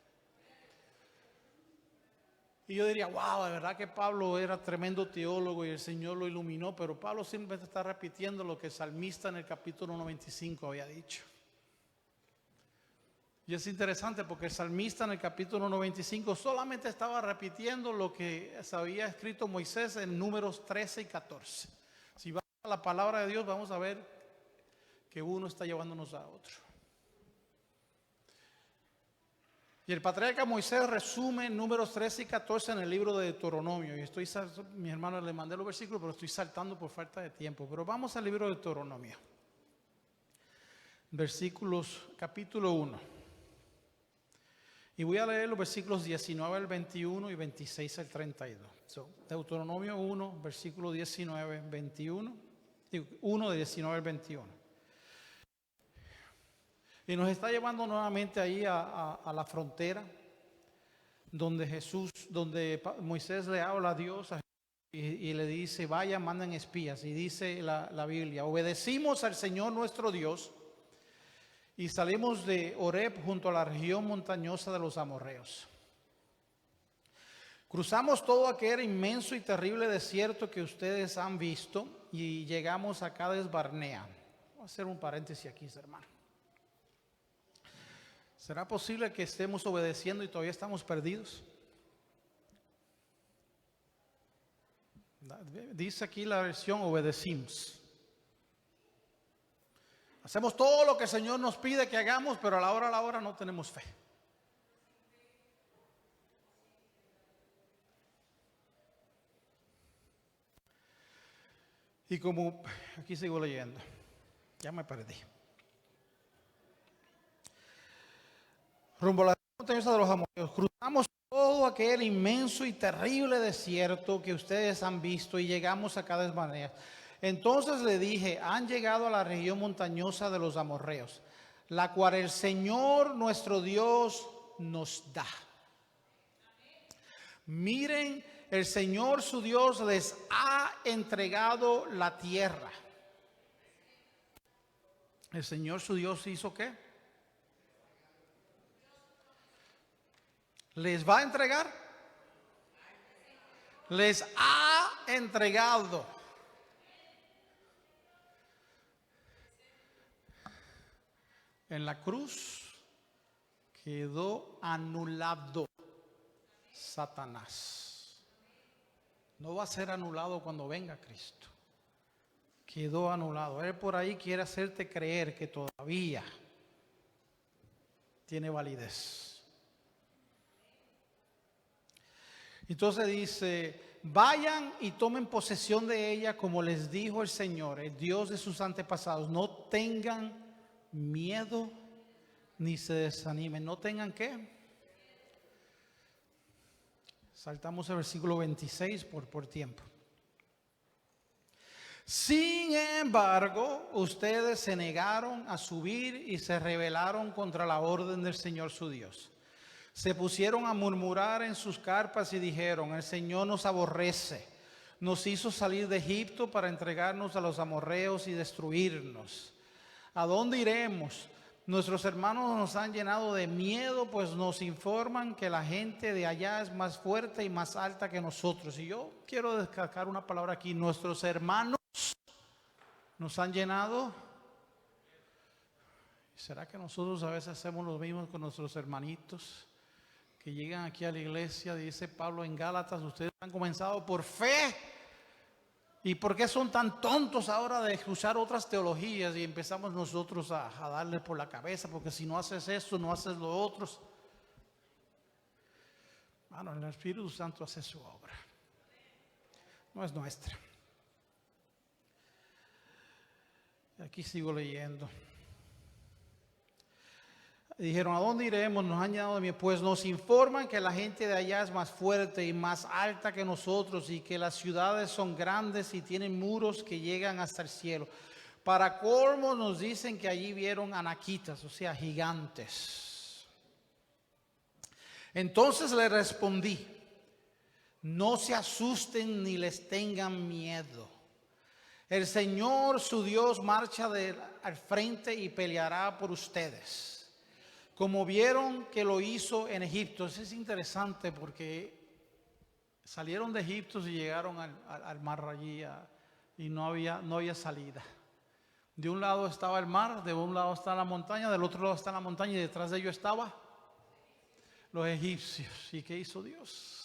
Y yo diría, wow, de verdad que Pablo era tremendo teólogo y el Señor lo iluminó, pero Pablo simplemente está repitiendo lo que el salmista en el capítulo 95 había dicho. Y es interesante porque el salmista en el capítulo 95 solamente estaba repitiendo lo que se había escrito Moisés en Números 13 y 14. Si vamos a la palabra de Dios, vamos a ver que uno está llevándonos a otro. Y el patriarca Moisés resume Números 13 y 14 en el libro de Deuteronomio. Y mi hermano le mandé los versículos, pero estoy saltando por falta de tiempo. Pero vamos al libro de Deuteronomio. Versículos, capítulo 1. Y voy a leer los versículos 19 al 21 y 26 al 32. Deuteronomio 1, versículo 19, 21. 1 de 19 al 21. Y nos está llevando nuevamente ahí a la frontera, donde Moisés le habla a Dios y le dice, vaya, manden espías. Y dice la Biblia, obedecimos al Señor nuestro Dios y salimos de Horeb junto a la región montañosa de los amorreos. Cruzamos todo aquel inmenso y terrible desierto que ustedes han visto y llegamos a Cades Barnea. Voy a hacer un paréntesis aquí, hermano. ¿Será posible que estemos obedeciendo y todavía estamos perdidos? Dice aquí la versión obedecimos. Hacemos todo lo que el Señor nos pide que hagamos, pero a la hora no tenemos fe. Y como aquí sigo leyendo, ya me perdí. Rumbo a la montaña de los amorreos, cruzamos todo aquel inmenso y terrible desierto que ustedes han visto y llegamos a Cades Barnea. Entonces le dije, han llegado a la región montañosa de los amorreos, la cual el Señor nuestro Dios nos da. Miren, el Señor su Dios les ha entregado la tierra. ¿El Señor su Dios hizo qué? ¿Les va a entregar? Les ha entregado. En la cruz quedó anulado Satanás. No va a ser anulado cuando venga Cristo. Quedó anulado. Él por ahí quiere hacerte creer que todavía tiene validez. Entonces dice, vayan y tomen posesión de ella como les dijo el Señor, el Dios de sus antepasados. No tengan miedo ni se desanimen. ¿No tengan qué? Saltamos al versículo 26 por tiempo. Sin embargo, ustedes se negaron a subir y se rebelaron contra la orden del Señor su Dios. Se pusieron a murmurar en sus carpas y dijeron, el Señor nos aborrece, nos hizo salir de Egipto para entregarnos a los amorreos y destruirnos. ¿A dónde iremos? Nuestros hermanos nos han llenado de miedo, pues nos informan que la gente de allá es más fuerte y más alta que nosotros. Y yo quiero destacar una palabra aquí, nuestros hermanos nos han llenado. ¿Será que nosotros a veces hacemos lo mismo con nuestros hermanitos que llegan aquí a la iglesia? Dice Pablo en Gálatas, ustedes han comenzado por fe. ¿Y por qué son tan tontos ahora de usar otras teologías y empezamos nosotros a darle por la cabeza? Porque si no haces esto, no haces lo otro. Bueno, el Espíritu Santo hace su obra. No es nuestra. Aquí sigo leyendo. Dijeron, ¿a dónde iremos? Nos han llenado de miedo. Pues nos informan que la gente de allá es más fuerte y más alta que nosotros y que las ciudades son grandes y tienen muros que llegan hasta el cielo. Para colmo nos dicen que allí vieron anaquitas, o sea, gigantes. Entonces le respondí, no se asusten ni les tengan miedo. El Señor su Dios marcha al frente y peleará por ustedes, como vieron que lo hizo en Egipto. Eso es interesante porque salieron de Egipto y llegaron al mar allí y no había salida. De un lado estaba el mar, de un lado está la montaña, del otro lado está la montaña y detrás de ellos estaban los egipcios. ¿Y qué hizo Dios?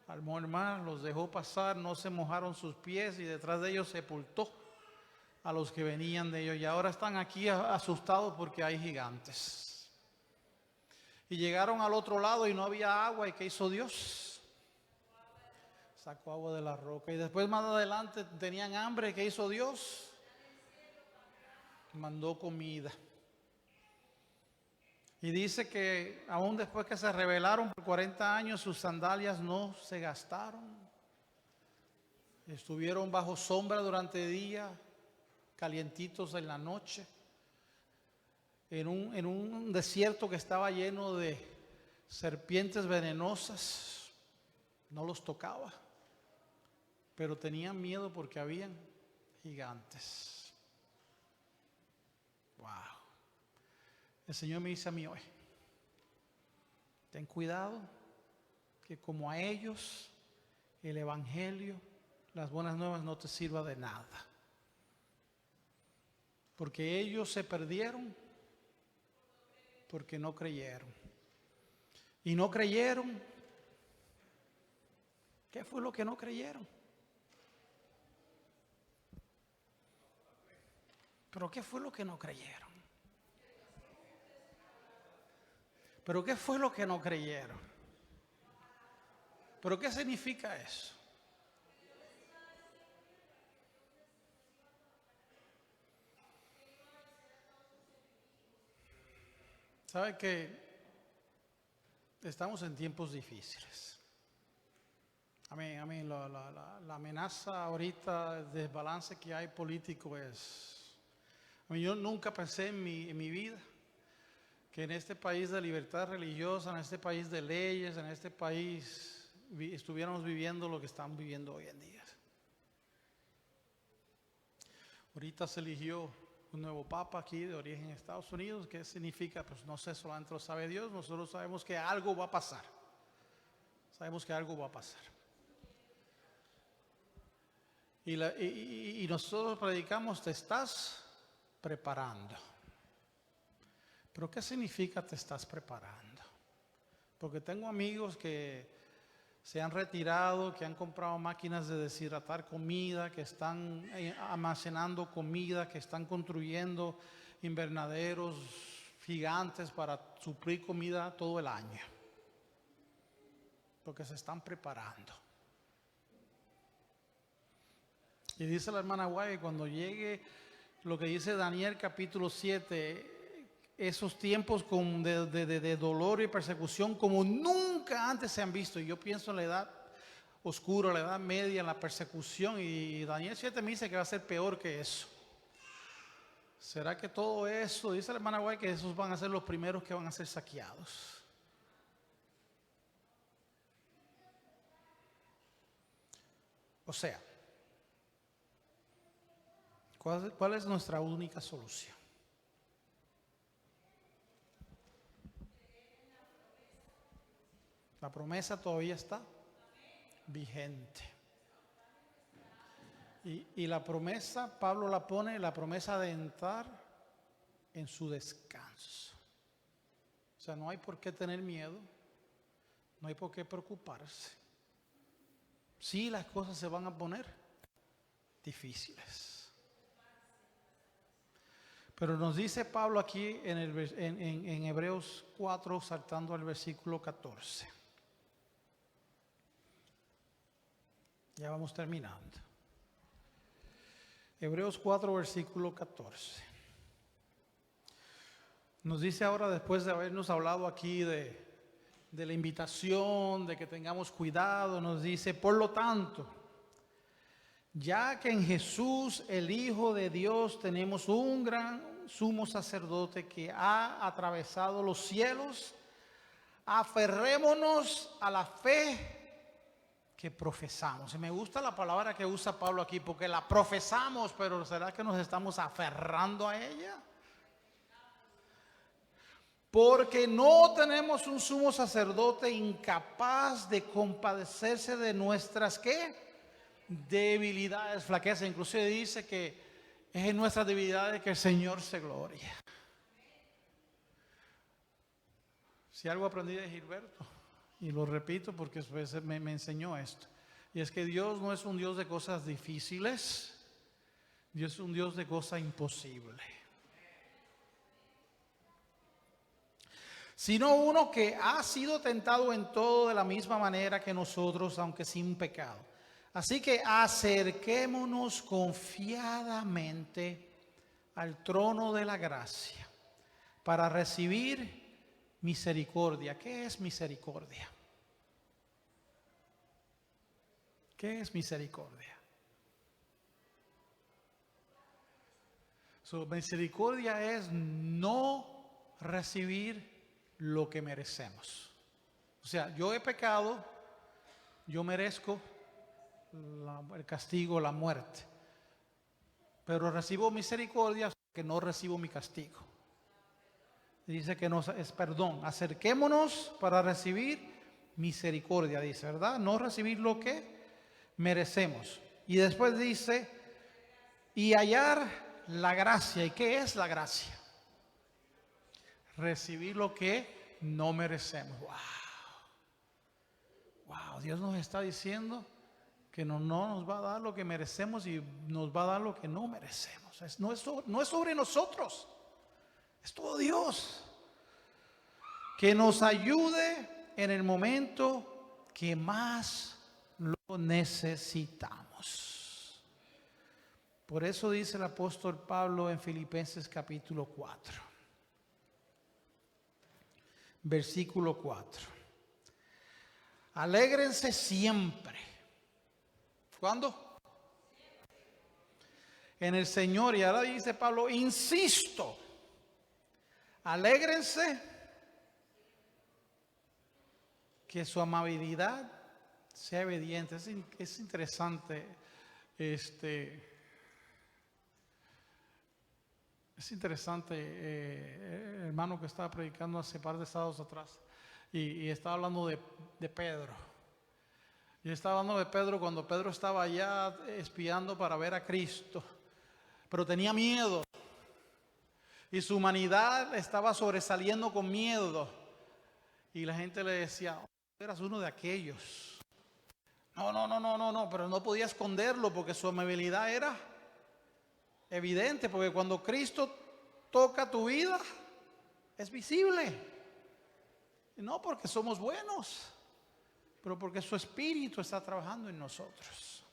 Armó el mar, los dejó pasar, no se mojaron sus pies y detrás de ellos sepultó a los que venían de ellos. Y ahora están aquí asustados porque hay gigantes. Y llegaron al otro lado y no había agua. ¿Y qué hizo Dios? Sacó agua de la roca. Y después más adelante tenían hambre. ¿Qué hizo Dios? Mandó comida. Y dice que aún después que se rebelaron por 40 años, sus sandalias no se gastaron. Estuvieron bajo sombra durante el día, calientitos en la noche, en un desierto que estaba lleno de serpientes venenosas. No los tocaba, pero tenían miedo porque habían gigantes. Wow. El Señor me dice a mí hoy, ten cuidado que como a ellos el evangelio, las buenas nuevas no te sirva de nada. Porque ellos se perdieron porque no creyeron. Y no creyeron. ¿Qué fue lo que no creyeron? ¿Pero qué fue lo que no creyeron? ¿Pero qué fue lo que no creyeron? ¿Pero qué significa eso? ¿Sabe que estamos en tiempos difíciles? La amenaza ahorita, el desbalance que hay político es... yo nunca pensé en mi vida que en este país de libertad religiosa, en este país de leyes, en este país estuviéramos viviendo lo que estamos viviendo hoy en día. Ahorita se eligió un nuevo papa aquí de origen en Estados Unidos. ¿Qué significa? Pues no sé, solamente lo sabe Dios. Nosotros sabemos que algo va a pasar. Sabemos que algo va a pasar. Y nosotros predicamos, te estás preparando. ¿Pero qué significa te estás preparando? Porque tengo amigos que se han retirado, que han comprado máquinas de deshidratar comida, que están almacenando comida, que están construyendo invernaderos gigantes para suplir comida todo el año. Porque se están preparando. Y dice la hermana Guay, cuando llegue lo que dice Daniel capítulo 7, esos tiempos de dolor y persecución como nunca antes se han visto. Y yo pienso en la edad oscura, la edad media, en la persecución. Y Daniel 7 me dice que va a ser peor que eso. ¿Será que todo eso, dice la hermana Guay, que esos van a ser los primeros que van a ser saqueados? O sea, ¿cuál es nuestra única solución? La promesa todavía está vigente. Y la promesa, Pablo la pone, la promesa de entrar en su descanso. O sea, no hay por qué tener miedo, no hay por qué preocuparse. Sí, las cosas se van a poner difíciles. Pero nos dice Pablo aquí en Hebreos 4, saltando al versículo 14. Ya vamos terminando. Hebreos 4, versículo 14. Nos dice ahora, después de habernos hablado aquí de la invitación, de que tengamos cuidado, nos dice, por lo tanto, ya que en Jesús, el Hijo de Dios, tenemos un gran sumo sacerdote que ha atravesado los cielos, aferrémonos a la fe que profesamos. Y me gusta la palabra que usa Pablo aquí, porque la profesamos, pero ¿será que nos estamos aferrando a ella? Porque no tenemos un sumo sacerdote incapaz de compadecerse de nuestras, ¿qué? Debilidades, flaquezas. Inclusive dice que es en nuestras debilidades que el Señor se gloria. Si algo aprendí de Gilberto, y lo repito porque me enseñó esto, y es que Dios no es un Dios de cosas difíciles, Dios es un Dios de cosas imposibles. Sino uno que ha sido tentado en todo de la misma manera que nosotros, aunque sin pecado. Así que acerquémonos confiadamente al trono de la gracia para recibir misericordia. ¿Qué es misericordia? ¿Qué es misericordia? Misericordia es no recibir lo que merecemos. O sea, yo he pecado, yo merezco el castigo, la muerte, pero recibo misericordia que no recibo mi castigo. Dice que es perdón. Acerquémonos para recibir misericordia, dice, ¿verdad? No recibir lo que merecemos. Y después dice, y hallar la gracia. ¿Y qué es la gracia? recibir lo que no merecemos. Wow, Dios nos está diciendo que no nos va a dar lo que merecemos y nos va a dar lo que no merecemos. No es sobre nosotros, es todo Dios. Que nos ayude en el momento que más lo necesitamos. Por eso dice el apóstol Pablo en Filipenses capítulo 4, versículo 4. Alégrense siempre. ¿Cuándo? En el Señor. Y ahora dice Pablo, insisto, alégrense, que su amabilidad sea evidente. Es interesante, hermano que estaba predicando hace par de sábados atrás y estaba hablando de Pedro. Y estaba hablando de Pedro cuando Pedro estaba allá espiando para ver a Cristo, pero tenía miedo y su humanidad estaba sobresaliendo con miedo y la gente le decía, eras uno de aquellos. No, pero no podía esconderlo porque su amabilidad era evidente, porque cuando Cristo toca tu vida es visible. Y no porque somos buenos, pero porque su Espíritu está trabajando en nosotros.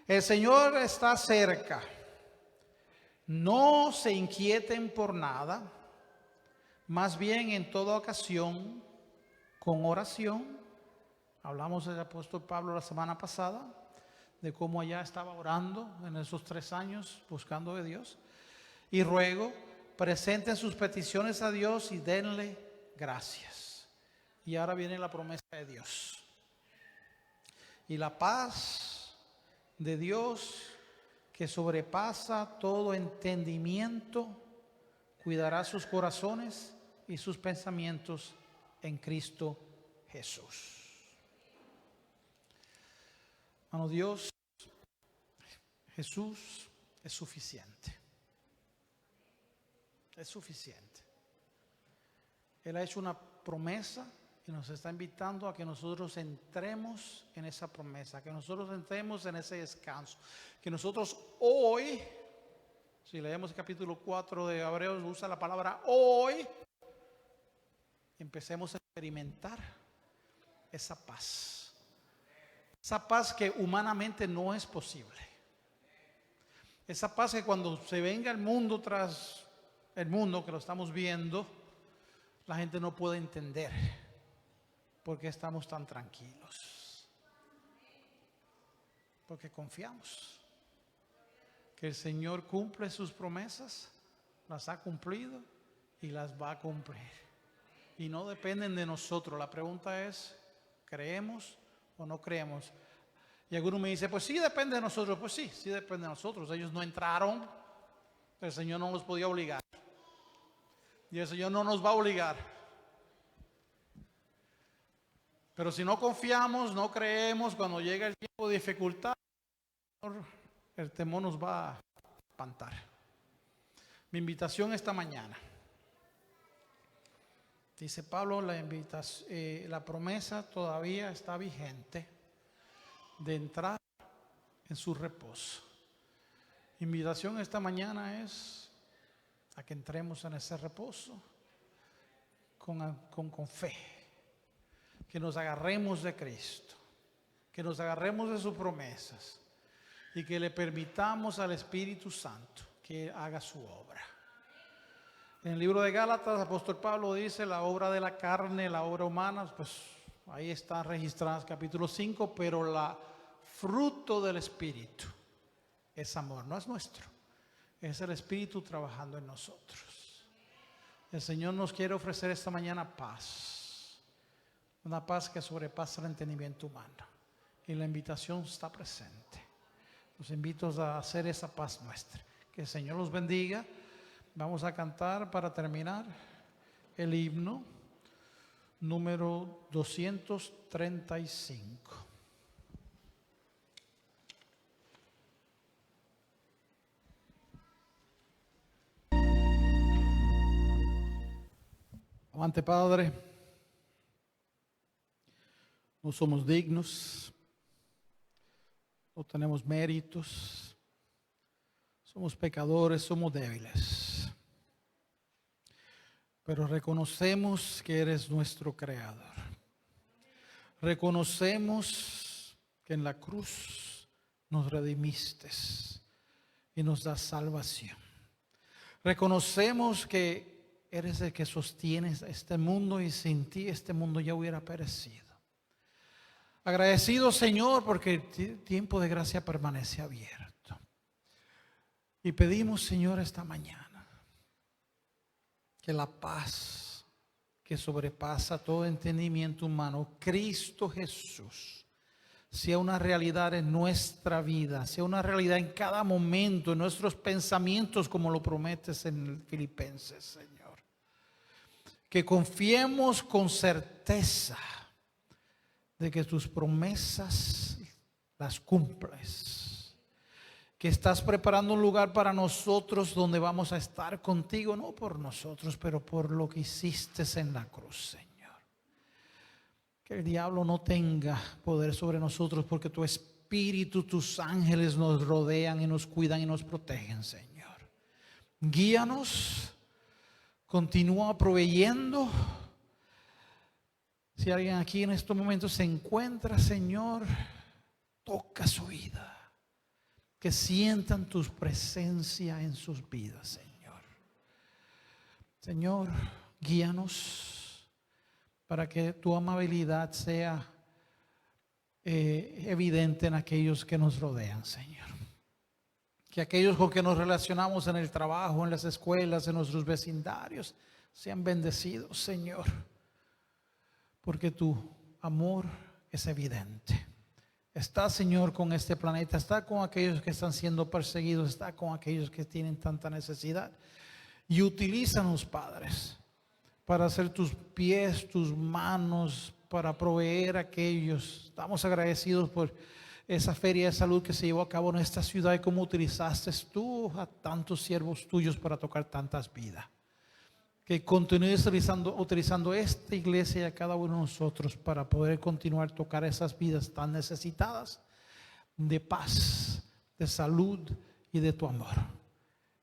El Señor está cerca. No se inquieten por nada, más bien en toda ocasión, con oración. Hablamos del apóstol Pablo la semana pasada, de cómo allá estaba orando en esos 3 años, buscando de Dios. Y ruego, presenten sus peticiones a Dios y denle gracias. Y ahora viene la promesa de Dios. Y la paz de Dios, que sobrepasa todo entendimiento, cuidará sus corazones y sus pensamientos en Cristo Jesús. Hermano, Dios, Jesús es suficiente. Es suficiente. Él ha hecho una promesa y nos está invitando a que nosotros entremos en esa promesa, que nosotros entremos en ese descanso, que nosotros hoy, si leemos el capítulo 4 de Hebreos, usa la palabra hoy, empecemos a experimentar esa paz que humanamente no es posible, esa paz que cuando se venga el mundo tras el mundo que lo estamos viendo, la gente no puede entender por qué estamos tan tranquilos, porque confiamos que el Señor cumple sus promesas, las ha cumplido y las va a cumplir, y no dependen de nosotros. La pregunta es, ¿creemos o no creemos? Y alguno me dice, pues sí depende de nosotros. Pues sí depende de nosotros. Ellos no entraron, el Señor no los podía obligar, y el Señor no nos va a obligar. Pero si no confiamos, no creemos, cuando llega el tiempo de dificultad, el temor nos va a espantar. Mi invitación esta mañana, dice Pablo, la promesa todavía está vigente de entrar en su reposo. Invitación esta mañana es a que entremos en ese reposo con fe, que nos agarremos de Cristo, que nos agarremos de sus promesas y que le permitamos al Espíritu Santo que haga su obra. En el libro de Gálatas, el apóstol Pablo dice, la obra de la carne, la obra humana, pues ahí está registrada, capítulo 5, pero la fruto del Espíritu es amor, no es nuestro, es el Espíritu trabajando en nosotros. El Señor nos quiere ofrecer esta mañana paz, una paz que sobrepasa el entendimiento humano, y la invitación está presente. Los invito a hacer esa paz nuestra. Que el Señor los bendiga. Vamos a cantar para terminar el himno número 235. Amante Padre, no somos dignos, no tenemos méritos, somos pecadores, somos débiles, pero reconocemos que eres nuestro Creador. Reconocemos que en la cruz nos redimiste y nos das salvación. Reconocemos que eres el que sostienes este mundo y sin ti este mundo ya hubiera perecido. Agradecido, Señor, porque el tiempo de gracia permanece abierto. Y pedimos, Señor, esta mañana que la paz que sobrepasa todo entendimiento humano, Cristo Jesús, sea una realidad en nuestra vida, sea una realidad en cada momento, en nuestros pensamientos, como lo prometes en Filipenses, Señor. Que confiemos con certeza de que tus promesas las cumples, que estás preparando un lugar para nosotros donde vamos a estar contigo, no por nosotros, pero por lo que hiciste en la cruz, Señor. Que el diablo no tenga poder sobre nosotros, porque tu Espíritu, tus ángeles nos rodean y nos cuidan y nos protegen, Señor. Guíanos, continúa proveyendo. Si alguien aquí en estos momentos se encuentra, Señor, toca su vida. Que sientan tu presencia en sus vidas, Señor. Señor, guíanos para que tu amabilidad sea evidente en aquellos que nos rodean, Señor. Que aquellos con que nos relacionamos en el trabajo, en las escuelas, en nuestros vecindarios, sean bendecidos, Señor. Porque tu amor es evidente. Está, Señor, con este planeta. Está con aquellos que están siendo perseguidos. Está con aquellos que tienen tanta necesidad. Y utilízanos, padres, para hacer tus pies, tus manos, para proveer a aquellos. Estamos agradecidos por esa feria de salud que se llevó a cabo en esta ciudad y cómo utilizaste tú a tantos siervos tuyos para tocar tantas vidas. Que continúes utilizando esta iglesia y a cada uno de nosotros para poder continuar a tocar esas vidas tan necesitadas de paz, de salud y de tu amor.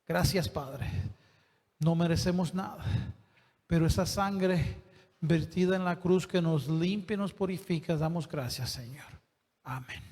Gracias, Padre. No merecemos nada, pero esa sangre vertida en la cruz que nos limpia y nos purifica, damos gracias, Señor. Amén.